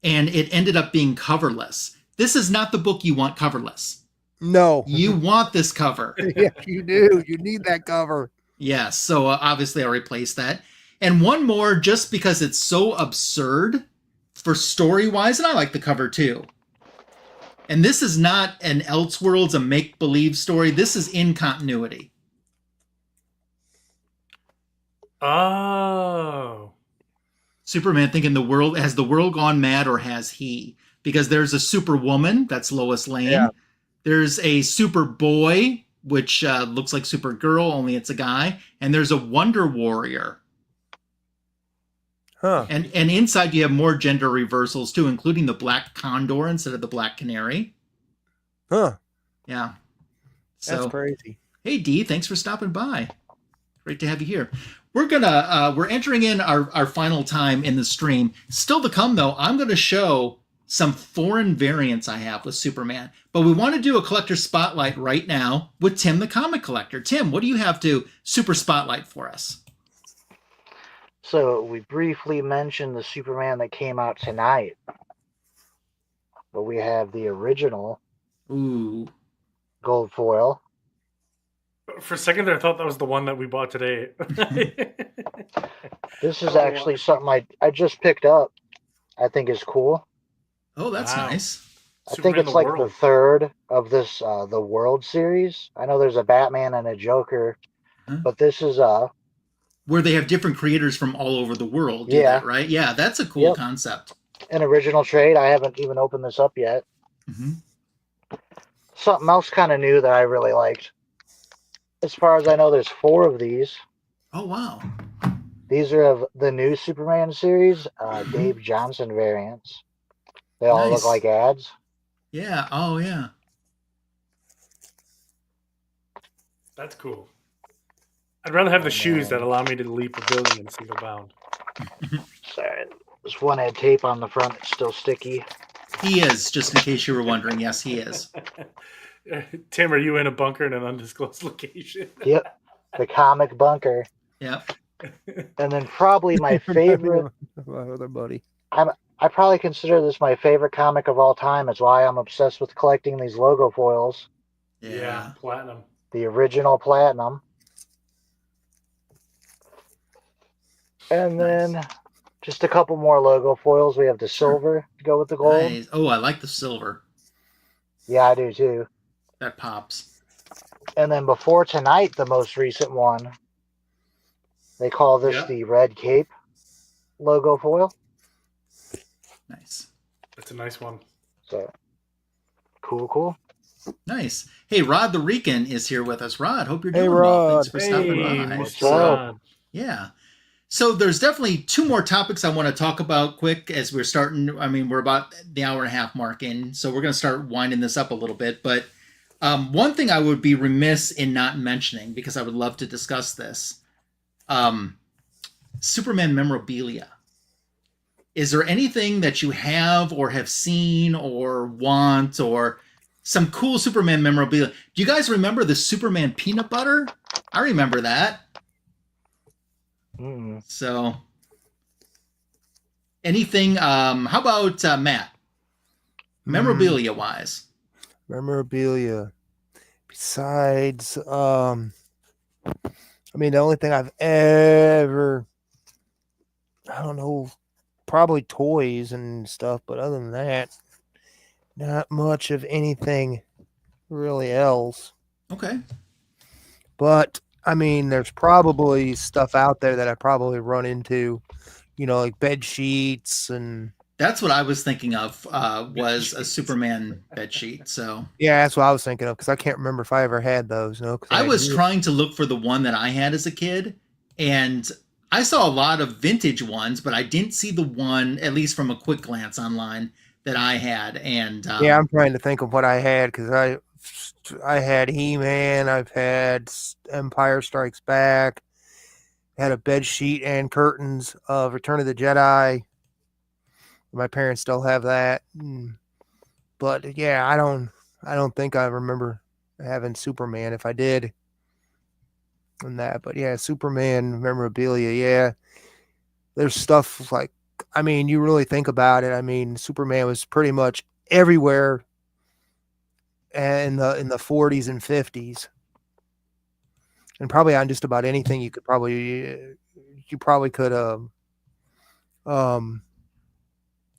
and it ended up being coverless. This is not the book you want coverless. No. You want this cover. Yes, you do. You need that cover. Yes, so obviously I replaced that. And one more, just because it's so absurd for story-wise, and I like the cover too. And this is not an Elseworlds, a make-believe story. This is in continuity. Oh. Superman thinking has the world gone mad or has he? Because there's a Superwoman, that's Lois Lane. Yeah. There's a Superboy, which looks like Supergirl, only it's a guy. And there's a Wonder Warrior. Huh. And inside you have more gender reversals too, including the Black Condor instead of the Black Canary. Huh. Yeah. That's So, crazy. hey Dee, thanks for stopping by. Great to have you here. We're entering in our final time in the stream. Still to come though, I'm gonna show some foreign variants I have with Superman. But we want to do a collector spotlight right now with Tim the comic collector. Tim, what do you have to super spotlight for us? So we briefly mentioned the Superman that came out tonight, but we have the original Ooh. gold foil. For a second there, I thought that was the one that we bought today. This is actually something I just picked up. I think is cool. Oh, that's Wow. nice. I think Superman it's the like World. the third of this the World series. I know there's a Batman and a Joker, Huh? but this is Where they have different creators from all over the world. Do Yeah. that, right? Yeah, that's a cool Yep. concept. an original trade. I haven't even opened this up yet. Mm-hmm. Something else kind of new that I really liked. As far as I know, there's 4 of these. Oh, wow. These are of the new Superman series, Dave Johnson variants. They all Nice. look like ads. Yeah. Oh, yeah. That's cool. I'd rather have the shoes that allow me to leap a building in single bound. Sorry, this one had tape on the front. It's still sticky. He is, just in case you were wondering. Yes, he is. Tim, are you in a bunker in an undisclosed location? Yep, the comic bunker. Yep. And then probably my favorite. My other buddy. I probably consider this my favorite comic of all time. It's why I'm obsessed with collecting these logo foils. Yeah. Platinum. The original platinum. And then just a couple more logo foils. We have the silver to go with the gold. Nice. Oh, I like the silver. Yeah, I do too. That pops. And then before tonight, the most recent one, they call this the Red Cape logo foil. Nice. That's a nice one. So cool. Nice. Hey, Rod the Rican is here with us. Rod, hope you're Hey, doing well. Thanks Rod. for stopping Hey, by. Mr. So- Rod. Yeah. So there's definitely two more topics I want to talk about quick as we're starting. I mean, we're about the hour and a half mark in, so we're going to start winding this up a little bit. But one thing I would be remiss in not mentioning, because I would love to discuss this, Superman memorabilia. Is there anything that you have or have seen or want or some cool Superman memorabilia? Do you guys remember the Superman peanut butter? I remember that. Mm. So, anything? How about Matt? Memorabilia wise, Memorabilia. Besides, I mean, the only thing I've ever, I don't know, probably toys and stuff, but other than that, not much of anything really else. okay. But I mean, there's probably stuff out there that I probably run into, like bed sheets and That's what I was thinking of. Was a Superman bed sheet. So yeah, that's what I was thinking of because I can't remember if I ever had those. No, 'cause I was knew- trying to look for the one that I had as a kid, and I saw a lot of vintage ones, but I didn't see the one, at least from a quick glance online, that I had. And Yeah, I'm trying to think of what I had because I had He-Man, I've had Empire Strikes Back, had a bed sheet and curtains of Return of the Jedi. My parents still have that, but yeah, I don't think I remember having Superman. If I did, and that, but yeah, Superman memorabilia. Yeah, there's stuff like, I mean, you really think about it. I mean, Superman was pretty much everywhere in the 40s and 50s, and probably on just about anything you probably could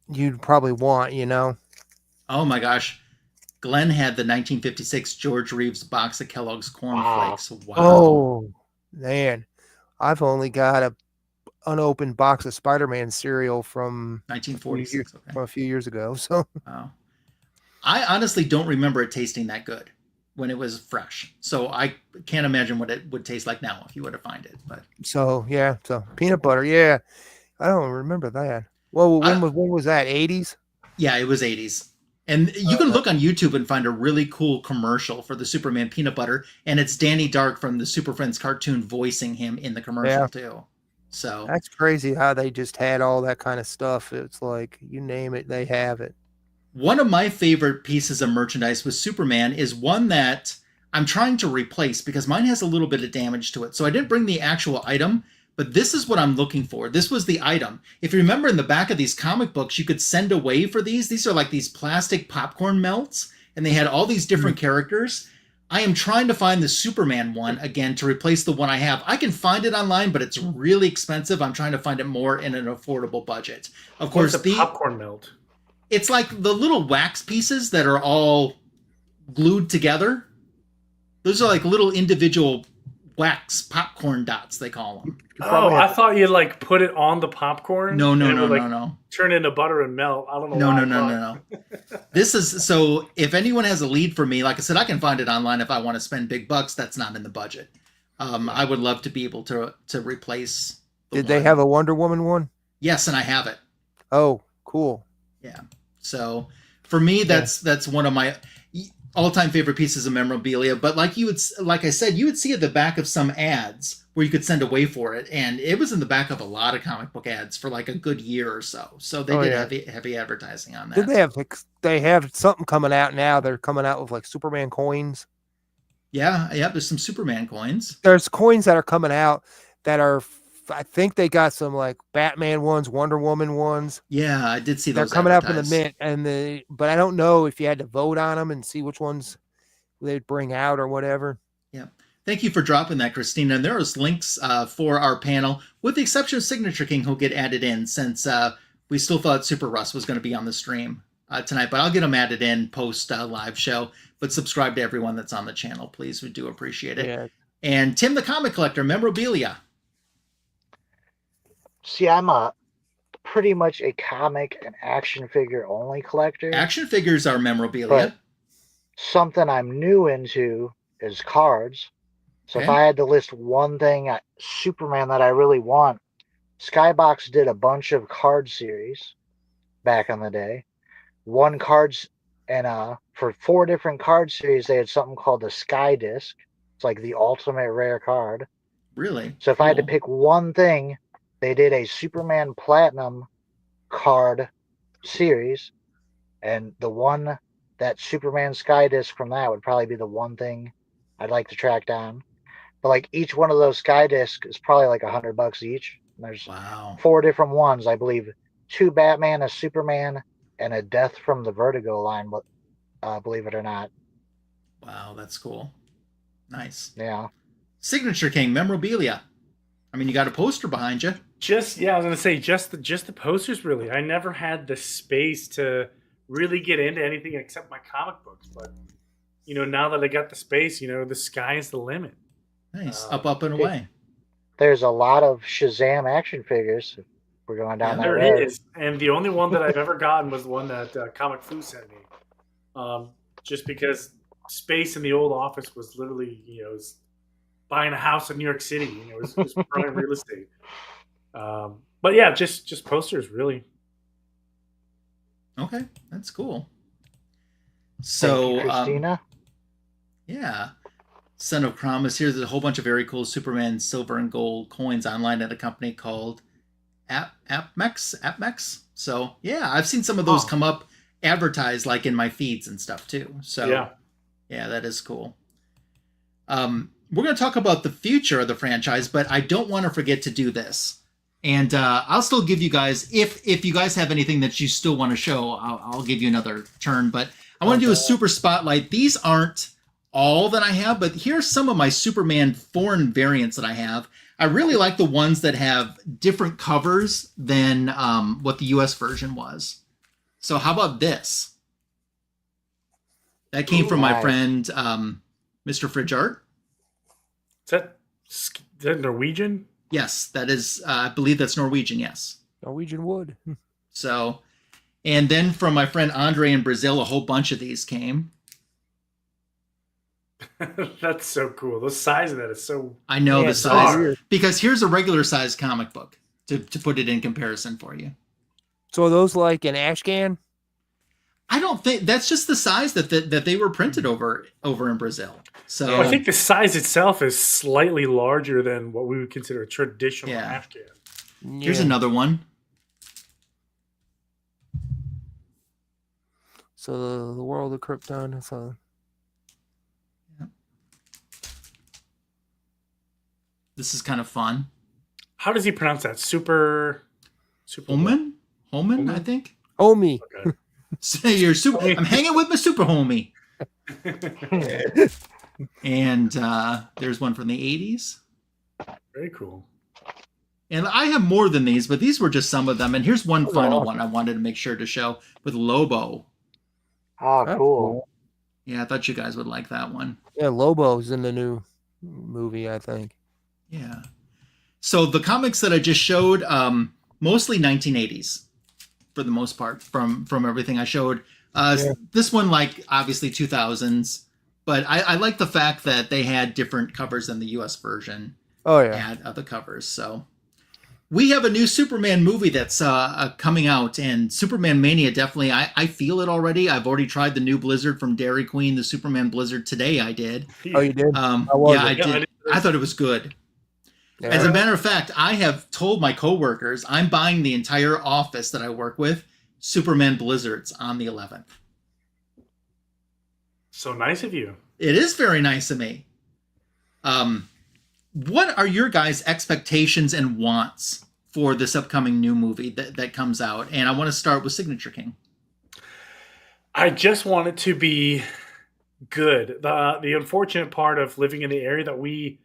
you'd probably want, oh my gosh, Glenn had the 1956 George Reeves box of Kellogg's Corn Wow. Flakes. Wow. Oh man, I've only got a unopened box of Spider-Man cereal from 1946. Okay. from a few years ago. So Wow. I honestly don't remember it tasting that good when it was fresh. So I can't imagine what it would taste like now if you were to find it. But yeah, so peanut butter, yeah, I don't remember that. Well, I- when was that? 80s? yeah, it was 80s. And you can look on YouTube and find a really cool commercial for the Superman peanut butter. And it's Danny Dark from the Super Friends cartoon voicing him in the commercial Yeah. too. So That's crazy how they just had all that kind of stuff. It's like you name it, they have it. one of my favorite pieces of merchandise with Superman is one that I'm trying to replace because mine has a little bit of damage to it. So I didn't bring the actual item, but this is what I'm looking for. This was the item. If you remember in the back of these comic books, you could send away for these. These are like these plastic popcorn melts, and they had all these different characters. I am trying to find the Superman one again to replace the one I have. I can find it online, but it's really expensive. I'm trying to find it more in an affordable budget. Of course, What's a popcorn melt? it's like the little wax pieces that are all glued together. Those are like little individual wax popcorn dots, they call them. Oh, I thought you like put it on the popcorn. No, and no, it no, would, like, no, no. turn into butter and melt. I don't know. No, why no, I no, thought- no, no. This is, so if anyone has a lead for me, like I said, I can find it online if I want to spend big bucks. That's not in the budget. I would love to be able to replace. Did they have a Wonder Woman one? Yes, and I have it. Oh, cool. Yeah. So for me, that's one of my all-time favorite pieces of memorabilia. But like I said, you would see at the back of some ads where you could send away for it, and it was in the back of a lot of comic book ads for like a good year or so. So they did heavy advertising on that. Did they have they have something coming out now? They're coming out with like Superman coins. Yeah. There's some Superman coins. There's coins that are coming out that are, I think they got some like Batman ones, Wonder Woman ones. Yeah, I did see those. They're coming out in the advertised. mint, but I don't know if you had to vote on them and see which ones they'd bring out or whatever. Yeah. Thank you for dropping that, Christina. And there was links for our panel, with the exception of Signature King, who'll get added in since we still thought Super Russ was going to be on the stream tonight. But I'll get them added in post live show. But subscribe to everyone that's on the channel, please. We do appreciate it. Yeah. And Tim the Comic Collector, memorabilia. See, I'm pretty much a comic and action figure only collector. Action figures are memorabilia. But- something I'm new into is cards. So if Okay. I had to list one thing, Superman that I really want, Skybox did a bunch of card series back in the day. One cards and for 4 different card series, they had something called the Sky Disc. It's like the ultimate rare card. Really? So if I had to Cool. pick one thing, they did a Superman Platinum card series, and the one that Superman Sky Disc from that would probably be the one thing I'd like to track down. But like each one of those Sky Discs is probably like $100 each. And there's Wow. 4 different ones, I believe. 2 Batman, a Superman, and a Death from the Vertigo line. Believe it or not. Wow, that's cool. Nice. Yeah. Signature King memorabilia. I mean, you got a poster behind you. I was gonna say just the posters. Really, I never had the space to really get into anything except my comic books. But now that I got the space, the sky is the limit. Nice. Up and away. There's a lot of Shazam action figures. If we're going down that There road. is, and the only one that I've ever gotten was the one that Comic Foo sent me. Just because space in the old office was literally, was buying a house in New York City. It was prime real estate. But yeah, just posters, really. Okay, that's cool. Thank So, you, Christina. Yeah. Son of Promise. Here's a whole bunch of very cool Superman silver and gold coins online at a company called AppMex. So yeah, I've seen some of those come up advertised like in my feeds and stuff too. So yeah, that is cool. We're going to talk about the future of the franchise, but I don't want to forget to do this. And I'll still give you guys, if you guys have anything that you still want to show, I'll give you another turn. But I want to do a super spotlight. These aren't all that I have, but here's some of my Superman foreign variants that I have. I really like the ones that have different covers than what the US version was. So how about this? That came from my friend, Mr. Fridge Art. Is that Norwegian? Yes, that is, I believe that's Norwegian, yes. Norwegian wood. So, and then from my friend Andre in Brazil, a whole bunch of these came. That's so cool. The size of that is so... I know the size. Because here's a regular size comic book to put it in comparison for you. So are those like an ash can? I don't think that's just the size that they were printed over in Brazil. So I think the size itself is slightly larger than what we would consider a traditional ash can. Here's another one. So the world of Krypton. So this is kind of fun. How does he pronounce that? Super Holman, I think. Homie. Okay. So you're super. I'm hanging with my super homie. And there's one from the 80s. Very cool. And I have more than these, but these were just some of them. And here's one final one I wanted to make sure to show with Lobo. Oh, cool. Yeah, I thought you guys would like that one. Yeah, Lobo's in the new movie, I think. Yeah. So the comics that I just showed, mostly 1980s for the most part from everything I showed. This one, like, obviously 2000s. But I like the fact that they had different covers than the US version. Oh, yeah. Had other covers. So we have a new Superman movie that's coming out, and Superman Mania, definitely, I feel it already. I've already tried the new Blizzard from Dairy Queen, the Superman Blizzard today. I did. Oh, you did? I did. I thought it was good. Yeah. As a matter of fact, I have told my coworkers I'm buying the entire office that I work with Superman Blizzards on the 11th. So nice of you. It is very nice of me. What are your guys' expectations and wants for this upcoming new movie that comes out? And I want to start with Signature King. I just want it to be good. The unfortunate part of living in the area that we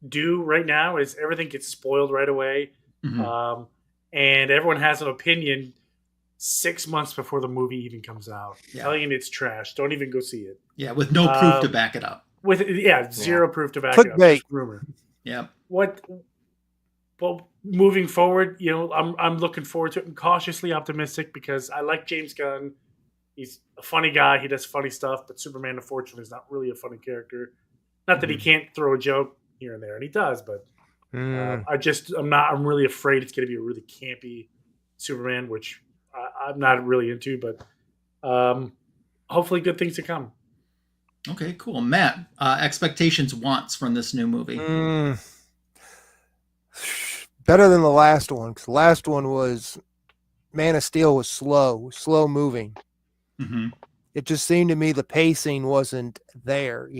do right now is everything gets spoiled right away. Mm-hmm. And everyone has an opinion 6 months before the movie even comes out. Telling you it's trash. Don't even go see it. Yeah, with no proof to back it up. Zero proof to back it up. Just rumor. Yeah. Well, moving forward, I'm looking forward to it. I'm cautiously optimistic because I like James Gunn. He's a funny guy. He does funny stuff, but Superman, unfortunately, is not really a funny character. Not that he can't throw a joke here and there, and he does, but I'm really afraid it's going to be a really campy Superman, which I'm not really into, but hopefully good things to come. Okay, cool. Matt, expectations, wants from this new movie. Better than the last one, because the last one was Man of Steel was slow moving. Mm-hmm. It just seemed to me the pacing wasn't there,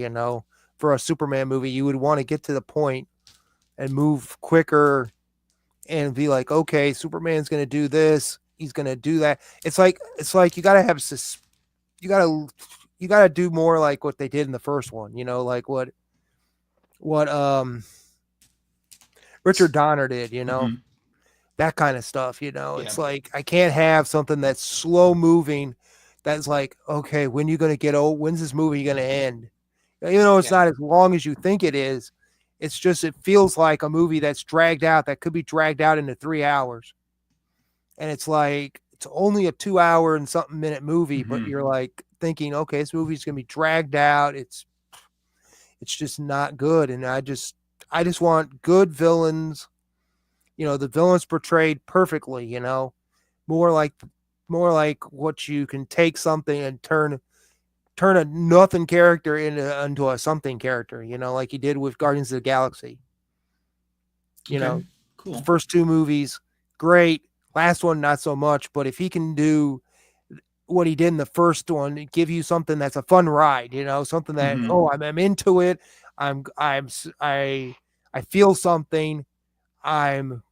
for a Superman movie. You would want to get to the point and move quicker and be like, okay, Superman's going to do this. He's going to do that. It's like you got to have you got to do more like what they did in the first one, like what Richard Donner did, Mm-hmm. that kind of stuff, It's like I can't have something that's slow moving that's like, okay, when you going to get old? When's this movie going to end? It's not as long as you think it is. It's just, it feels like a movie that's dragged out, that could be dragged out into 3 hours. And it's like, it's only a 2 hour and something minute movie, but you're like thinking, okay, this movie's going to be dragged out. It's just not good. And I just want good villains, the villains portrayed perfectly, more like what you can take something and turn a nothing character into a something character, like he did with Guardians of the Galaxy. Cool. First 2 movies, great. Last one, not so much. But if he can do what he did in the first one, give you something that's a fun ride, something that I'm into it. I feel something. I'm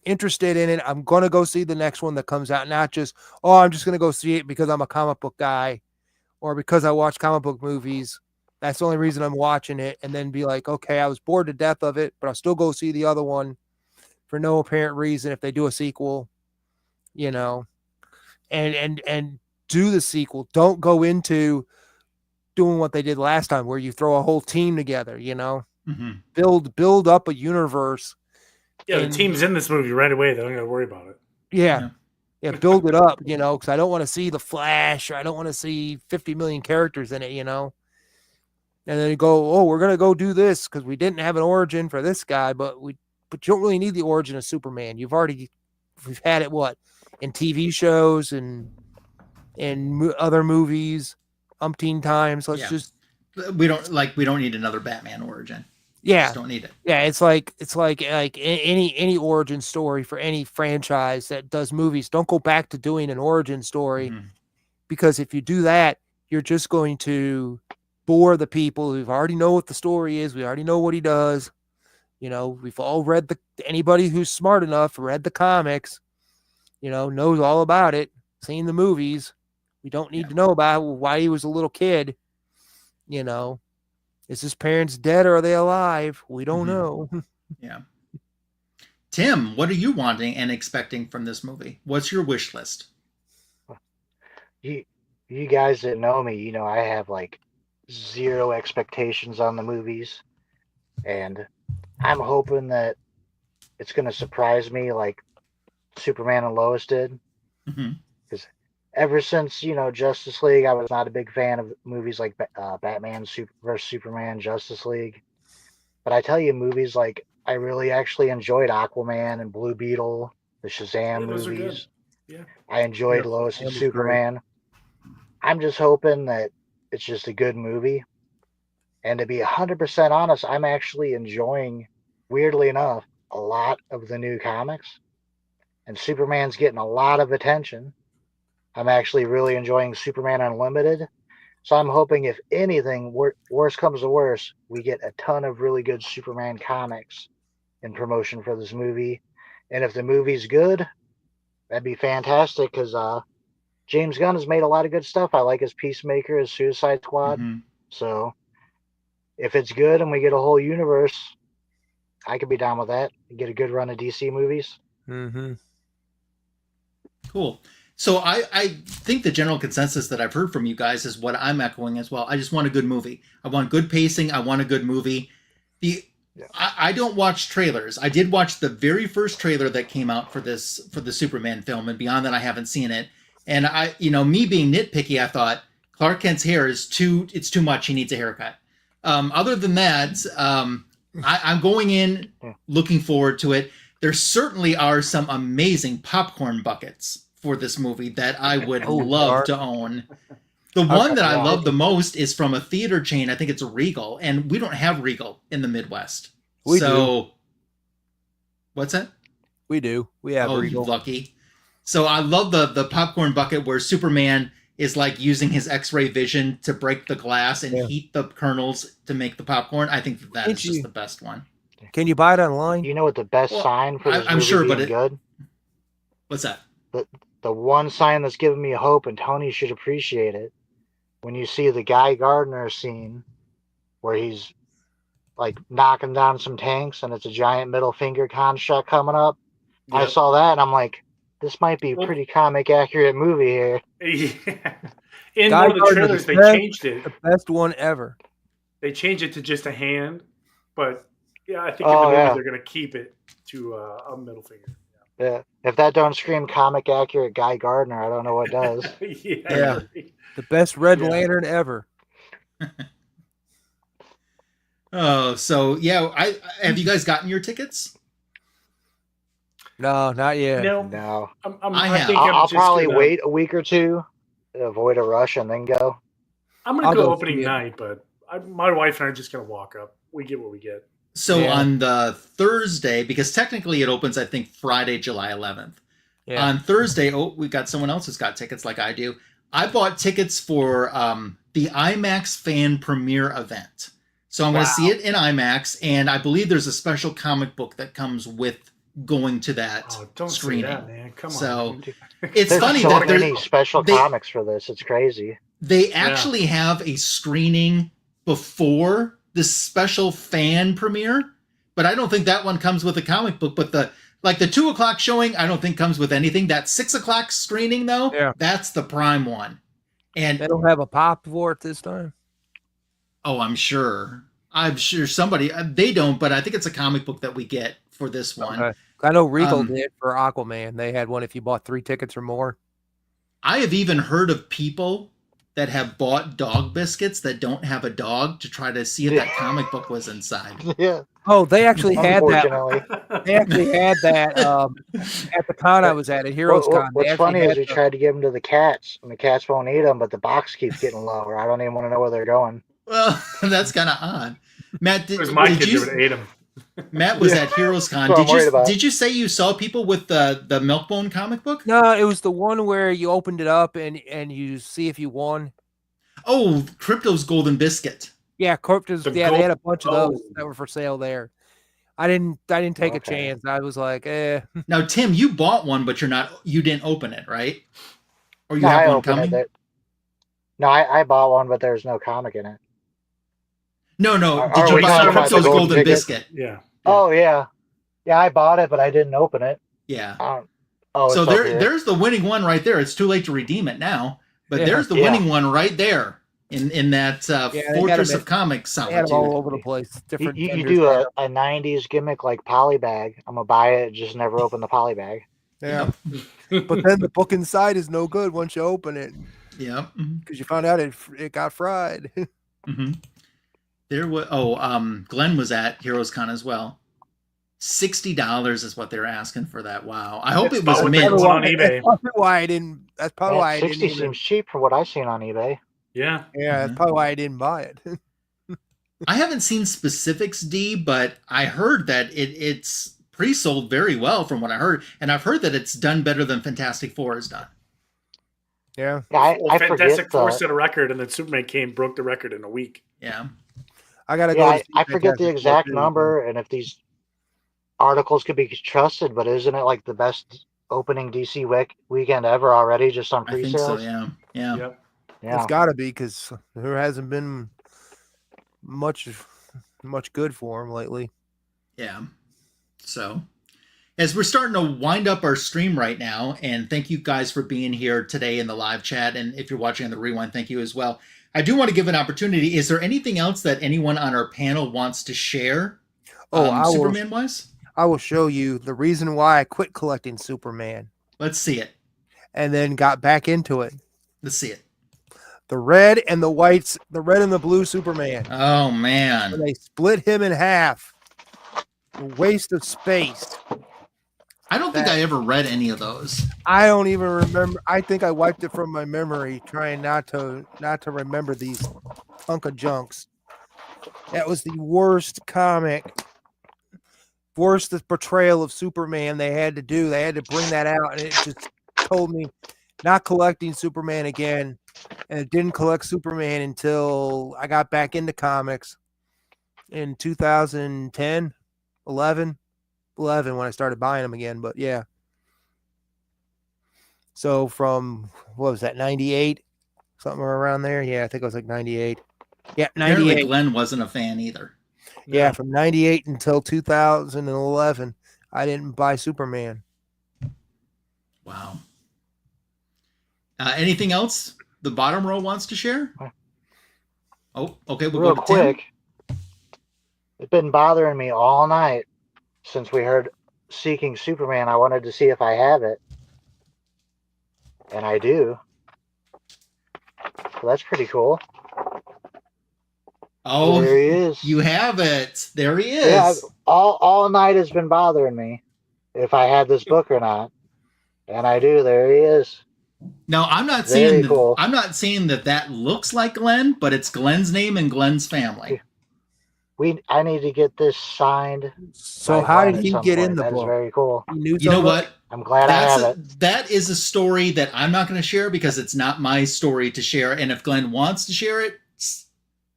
interested in it. I'm going to go see the next one that comes out, not just, I'm just going to go see it because I'm a comic book guy or because I watch comic book movies. That's the only reason I'm watching it. And then be like, okay, I was bored to death of it, but I'll still go see the other one for no apparent reason if they do a sequel, and do the sequel. Don't go into doing what they did last time where you throw a whole team together, build up a universe. Yeah, the team's in this movie right away. They don't got to worry about it. Yeah, build it up, because I don't want to see the Flash or I don't want to see 50 million characters in it, And then you go, we're going to go do this because we didn't have an origin for this guy, but you don't really need the origin of Superman. We've had it, in TV shows and in other movies umpteen times. We don't need another Batman origin. Yeah. Just don't need it. Yeah, it's like any origin story for any franchise that does movies. Don't go back to doing an origin story because if you do that, you're just going to bore the people who already know what the story is. We already know what he does. We've all read anybody who's smart enough read the comics, knows all about it, seen the movies. We don't need to know about why he was a little kid. Is his parents dead or are they alive? We don't know. Yeah. Tim, what are you wanting and expecting from this movie? What's your wish list? You guys that know me, I have like 0 expectations on the movies. And I'm hoping that it's going to surprise me like Superman and Lois did. Because ever since, Justice League, I was not a big fan of movies like Batman vs. Superman, Justice League. But I tell you, movies like I really actually enjoyed Aquaman and Blue Beetle, the Shazam movies. Yeah. I enjoyed Lois and Superman. Great. I'm just hoping that it's just a good movie. And to be 100% honest, I'm actually enjoying, weirdly enough, a lot of the new comics. And Superman's getting a lot of attention. I'm actually really enjoying Superman Unlimited. So I'm hoping, if anything, worse comes to worse, we get a ton of really good Superman comics in promotion for this movie. And if the movie's good, that'd be fantastic because James Gunn has made a lot of good stuff. I like his Peacemaker, his Suicide Squad. So if it's good and we get a whole universe, I could be down with that. Get a good run of DC movies. Cool. So I think the general consensus that I've heard from you guys is what I'm echoing as well. I just want a good movie. I want good pacing. I want a good movie. I don't watch trailers. I did watch the very first trailer that came out for the Superman film, and beyond that, I haven't seen it. And me being nitpicky, I thought Clark Kent's hair it's too much. He needs a haircut. Other than that, I'm going in looking forward to it. There certainly are some amazing popcorn buckets for this movie that I would love to own. The one that I love the most is from a theater chain. I think it's a Regal, and we don't have Regal in the Midwest. We do. What's that? We do. We have Regal. You lucky. So I love the popcorn bucket where Superman is like using his X-ray vision to break the glass and heat the kernels to make the popcorn. I think that is just the best one. Can you buy it online? You know what the best sign for this I'm movie sure, being good? What's that? The one sign that's giving me hope, and Tony should appreciate it, when you see the Guy Gardner scene where he's like knocking down some tanks and it's a giant middle finger construct coming up. Yep. I saw that and I'm like, this might be a pretty comic accurate movie here. Yeah. In one of the trailers, they changed it. The best one ever. They changed it to just a hand, but yeah, I think in the movie they're going to keep it to a middle finger. Yeah. If that don't scream comic accurate Guy Gardner, I don't know what does. Yeah. The best Red Lantern ever. Oh, so yeah, have you guys gotten your tickets? No, not yet. No. I'll probably wait a week or two to avoid a rush and then go. I'm going to go opening night, but my wife and I are just going to walk up. We get what we get. So on the Thursday, because technically it opens, I think, Friday, July 11th. Yeah. On Thursday, we've got someone else who's got tickets like I do. I bought tickets for the IMAX fan premiere event. So I'm going to see it in IMAX, and I believe there's a special comic book that comes with going to that screening. Say that, man. Come on. So it's there's funny so that many special comics for this. It's crazy. They actually have a screening before the special fan premiere, but I don't think that one comes with a comic book. But the 2:00 showing, I don't think comes with anything. That 6:00 screening though, that's the prime one. And they don't have a pop for it this time. Oh, I'm sure somebody, they don't, but I think it's a comic book that we get for this one. Okay. I know Regal did for Aquaman. They had one if you bought 3 tickets or more. I have even heard of people that have bought dog biscuits that don't have a dog to try to see if that comic book was inside. Yeah. Oh, they actually had that. They actually had that at the con I was at Heroes Con. What's funny is we tried to give them to the cats, and the cats won't eat them, but the box keeps getting lower. I don't even want to know where they're going. Well, that's kind of odd. Matt, did you ate them? Matt was at Heroes Con. Did you say you saw people with the Milkbone comic book? No, it was the one where you opened it up and you see if you won. Oh, Crypto's Golden Biscuit. Yeah, Crypto's. They had a bunch of those that were for sale there. I didn't take a chance. I was like, eh. Now, Tim, you bought one, but you didn't open it, right? Or you have one coming? I bought one, but there's no comic in it. No. Did you buy Crypto's Golden Biscuit? Yeah. Oh, yeah. Yeah, I bought it, but I didn't open it. Yeah. So there's the winning one right there. It's too late to redeem it now, but there's the winning one right there in that Fortress of Comics solitude. All over the place. Different. You do a 90s gimmick like Polybag. I'm going to buy it, just never open the Polybag. Yeah. But then the book inside is no good once you open it. Yeah. Because you found out it got fried. Mm-hmm. There was Glenn was at Heroes Con as well. $60 is what they're asking for that. Wow. I hope it was mint on eBay. That's probably why I didn't. 60 seems cheap for what I've seen on eBay. Yeah. Yeah, that's probably why I didn't buy it. I haven't seen specifics, D, but I heard that it's pre-sold very well from what I heard, and I've heard that it's done better than Fantastic Four has done. Yeah. I Fantastic Four set a record, and then Superman broke the record in a week. Yeah. I gotta go. I forget the exact number, and if these articles could be trusted, but isn't it like the best opening DC weekend ever already, just on pre-sales? I think so, yeah. Yep. Yeah. It's got to be because there hasn't been much good for him lately. Yeah. So, as we're starting to wind up our stream right now, and thank you guys for being here today in the live chat, and if you're watching on the rewind, thank you as well. I do want to give an opportunity. Is there anything else that anyone on our panel wants to share? Superman-wise? I will show you the reason why I quit collecting Superman. Let's see it. and then got back into it. Let's see it. The red and the whites, the red and the blue Superman. Oh man. And they split him in half. A waste of space. I don't think I ever read any of those. I don't even remember. I think I wiped it from my memory, trying not to remember these hunk of junks. That was the worst comic, worst portrayal of Superman they had to do. They had to bring that out, and it just told me not collecting Superman again. And it didn't collect Superman until I got back into comics in 2010, 11 when I started buying them again. But yeah. So from, what was that, 98? Something around there? Yeah, I think it was like 98. Yeah, 98. Apparently Glenn wasn't a fan either. Yeah, from 98 until 2011, I didn't buy Superman. Wow. Anything else the bottom row wants to share? Oh, okay. We'll Real go to Tim. quick. It's been bothering me all night since we heard Seeking Superman. I wanted to see if I have it. And I do. So that's pretty cool. Oh, there he is. You have it. There he is. Yeah, all night has been bothering me if I had this book or not. And I do. There he is. Now, I'm not Very saying cool. I'm not saying that looks like Glenn, but it's Glenn's name and Glenn's family. I need to get this signed. So by how Glenn did at he some get in point. the That is book? very cool. You know what? I'm glad I have it. That is a story that I'm not going to share because it's not my story to share. And if Glenn wants to share it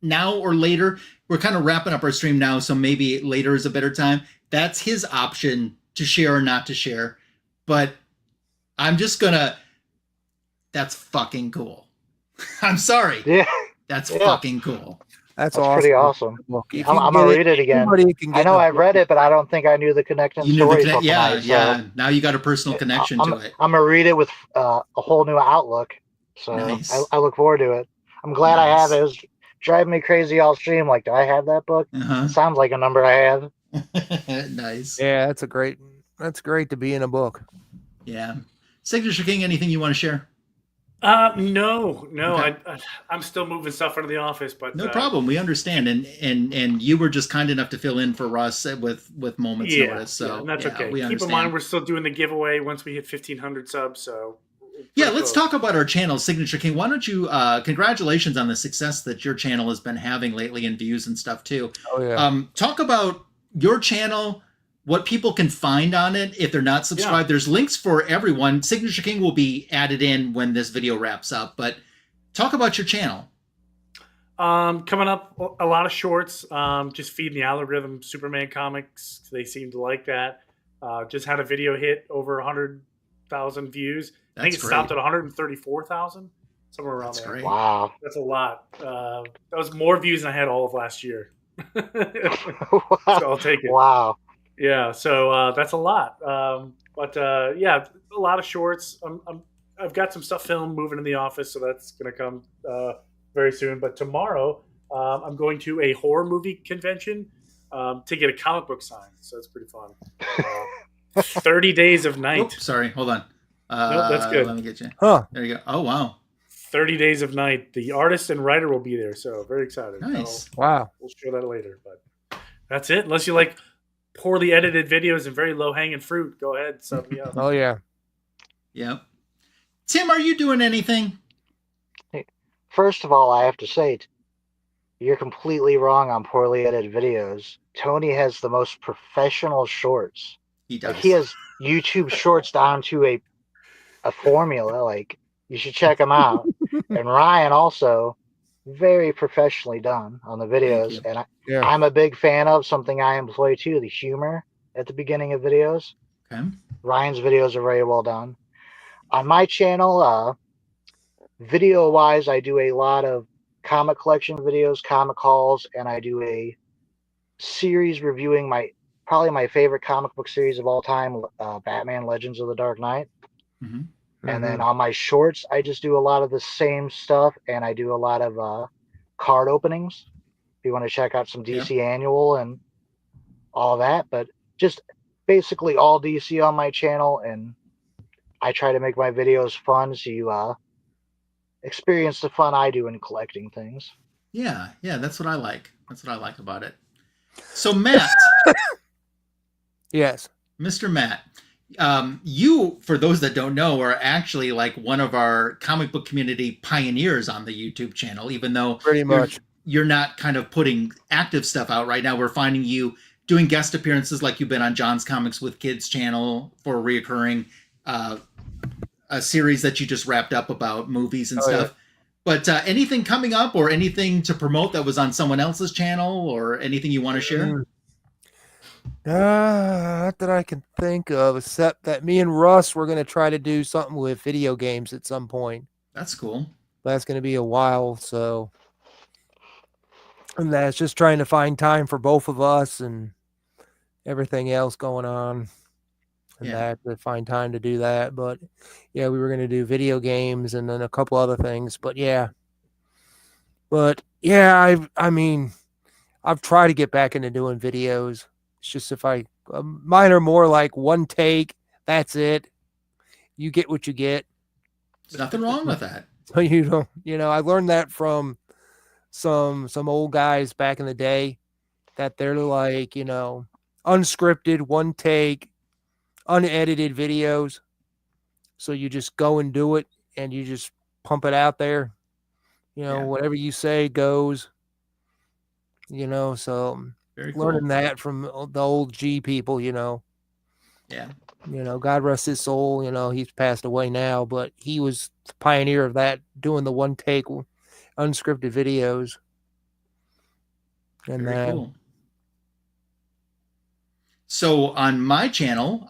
now or later, we're kind of wrapping up our stream now, so maybe later is a better time. That's his option to share or not to share. But I'm just going to... That's fucking cool. I'm sorry. Yeah. That's fucking cool. That's pretty awesome. If I'm you going get to it, read it again. anybody can get I know the I've book. read it, but I don't think I knew the connecting You knew the story connect, till yeah, tonight, yeah. so Now you got a personal connection to it. I'm going to read it with a whole new outlook. So Nice. I look forward to it. I'm glad I have it. It was driving me crazy all stream. Like, do I have that book? Uh-huh. It sounds like a number I have. Nice. Yeah, that's great to be in a book. Yeah. Signature King, anything you want to share? No. Okay. I'm still moving stuff into the office, but No problem. We understand, and you were just kind enough to fill in for us with moments notice. So and that's okay. we Keep understand. in mind we're still doing the giveaway once we hit 1,500 subs. So yeah, let's talk about our channel, Signature King. Why don't you? Congratulations on the success that your channel has been having lately in views and stuff too. Oh yeah. Talk about your channel. What people can find on it if they're not subscribed. There's links for everyone. Signature King will be added in when this video wraps up. But talk about your channel. Coming up, a lot of shorts. Just feeding the algorithm Superman comics. They seem to like that. Just had a video hit over 100,000 views. I think it stopped at 134,000, somewhere around there. Great. Wow. That's a lot. That was more views than I had all of last year. So I'll take it. Wow. Yeah, so that's a lot. Yeah, a lot of shorts. I've got some stuff filmed moving in the office, so that's going to come very soon. But tomorrow, I'm going to a horror movie convention to get a comic book signed, so it's pretty fun. 30 Days of Night. Oops, sorry, hold on. Nope, that's good. Let me get you. Huh. There you go. Oh, wow. 30 Days of Night. The artist and writer will be there, so very excited. Nice. Wow. We'll show that later, but that's it. Unless you like poorly edited videos and very low hanging fruit, go ahead, sub me up. Oh yeah. Yep. Tim, are you doing anything? First of all, I have to say, you're completely wrong on poorly edited videos. Tony has the most professional shorts. He does. Like, he has YouTube shorts down to a formula. Like, you should check him out. And Ryan also, very professionally done on the videos. And I'm a big fan of something I employ too, the humor at the beginning of videos. Okay. Ryan's videos are very well done. On my channel, video-wise, I do a lot of comic collection videos, comic hauls, and I do a series reviewing probably my favorite comic book series of all time, Batman Legends of the Dark Knight. Mm-hmm. And then on my shorts, I just do a lot of the same stuff, and I do a lot of card openings. If you want to check out some DC Annual and all that, but just basically all DC on my channel, and I try to make my videos fun so you experience the fun I do in collecting things. Yeah, that's what I like. That's what I like about it. So Matt, Yes. Mr. Matt, you, for those that don't know, are actually like one of our comic book community pioneers on the YouTube channel, even though Pretty much. you're not kind of putting active stuff out right now. We're finding you doing guest appearances, like you've been on John's Comics with Kids channel for a reoccurring a series that you just wrapped up about movies and stuff. Yeah. But anything coming up or anything to promote that was on someone else's channel or anything you want to share? Not that I can think of, except that me and Russ were going to try to do something with video games at some point. That's cool. That's going to be a while, so. And that's just trying to find time for both of us and everything else going on. And that to find time to do that. But yeah, we were going to do video games and then a couple other things. But yeah. I mean, I've tried to get back into doing videos. It's just mine are more like one take. That's it. You get what you get. There's nothing wrong with that. So you don't, I learned that from some old guys back in the day that they're like, unscripted, one take, unedited videos. So you just go and do it and you just pump it out there. Whatever you say goes. So very cool. Learning that from the old G people, Yeah. God rest his soul, he's passed away now, but he was the pioneer of that, doing the one take unscripted videos. And very cool. So on my channel,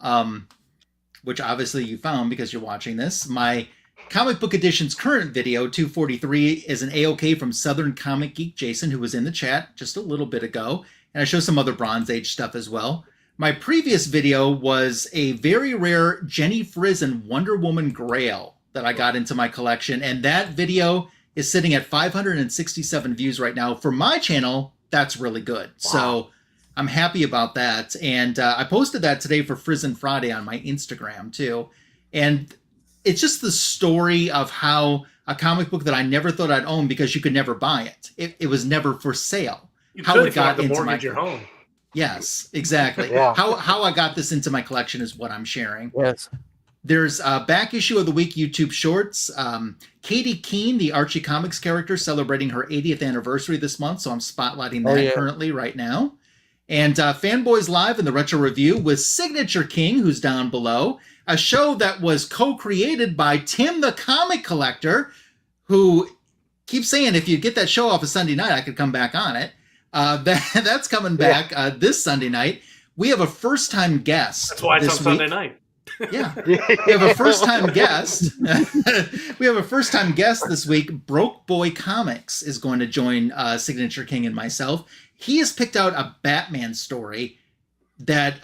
which obviously you found because you're watching this, my Comic Book Edition's current video, 243, is an AOK from Southern Comic Geek Jason, who was in the chat just a little bit ago. And I show some other Bronze Age stuff as well. My previous video was a very rare Jenny Frizz and Wonder Woman Grail that I got into my collection. And that video is sitting at 567 views right now. For my channel, that's really good. Wow. So I'm happy about that. And I posted that today for Frizzin' Friday on my Instagram too. And it's just the story of how a comic book that I never thought I'd own because you could never buy it. It was never for sale. How it got into my your home. Yes, exactly. Yeah. How I got this into my collection is what I'm sharing. Yes. There's a back issue of the week YouTube shorts. Katie Keene, the Archie Comics character, celebrating her 80th anniversary this month. So I'm spotlighting that currently right now. And Fanboys Live in the Retro Review with Signature King, who's down below. A show that was co-created by Tim the Comic Collector, who keeps saying if you get that show off a Sunday night, I could come back on it. That's coming back this Sunday night. We have a first-time guest. That's why it's on Sunday night. Yeah. We have a first-time guest. We have a first-time guest this week. Broke Boy Comics is going to join Signature King and myself. He has picked out a Batman story that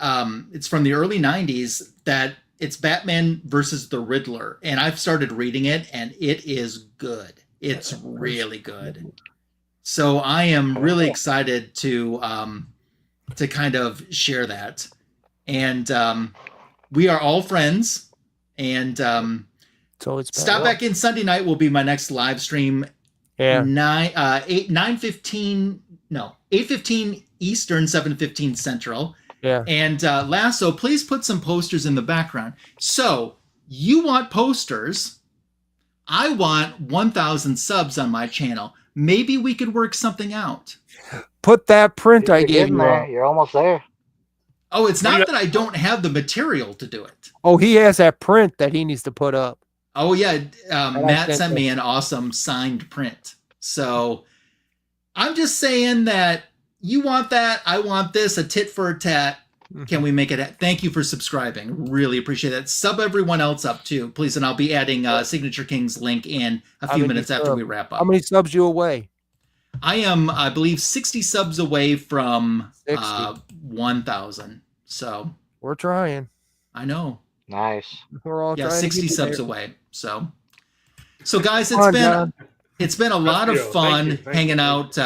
it's from the early 90s that it's Batman versus the Riddler. And I've started reading it, and it is good. It's really good. So I am really excited to kind of share that. And we are all friends. And so it's stop back in Sunday night will be my next live stream. Yeah. 8:15 Eastern, 7:15 Central. Yeah. And Lasso, please put some posters in the background. So you want posters. I want 1,000 subs on my channel. Maybe we could work something out. Put that print I gave you. You're almost there. Oh, it's not that I don't have the material to do it. Oh, he has that print that he needs to put up. Oh, yeah. Matt sent me an awesome signed print. So I'm just saying that you want that. I want this, a tit for a tat. Can we make it? Thank you for subscribing. Really appreciate that. Sub everyone else up too, please. And I'll be adding Signature King's link in a few minutes after we wrap up. How many subs you away? I am, I believe, 60 subs away from 1,000. So we're trying. I know. Nice. We're all trying 60 to get subs there. away. So guys, John. it's been a lot of fun Thank hanging you. out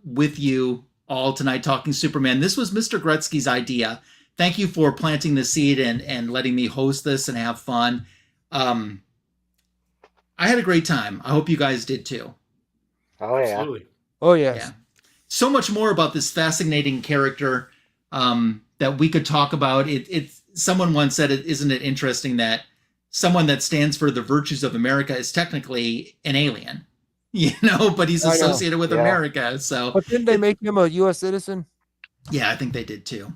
with you all tonight talking Superman. This was Mr. Gretzky's idea. Thank you for planting the seed and letting me host this and have fun. I had a great time. I hope you guys did too. Oh yeah. Absolutely. Oh yes. Yeah. So much more about this fascinating character that we could talk about. It's someone once said, isn't it interesting that someone that stands for the virtues of America is technically an alien, but he's I know. associated with Yeah. America. So, But didn't they make him a U.S. citizen? yeah, I think they did too.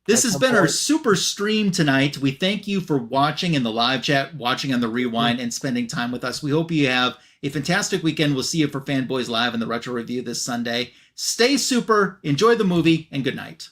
This At has some been our point. super stream tonight. We thank you for watching in the live chat, watching on the rewind, and spending time with us. We hope you have a fantastic weekend. We'll see you for Fanboys Live and the Retro Review this Sunday. Stay super, enjoy the movie, and good night.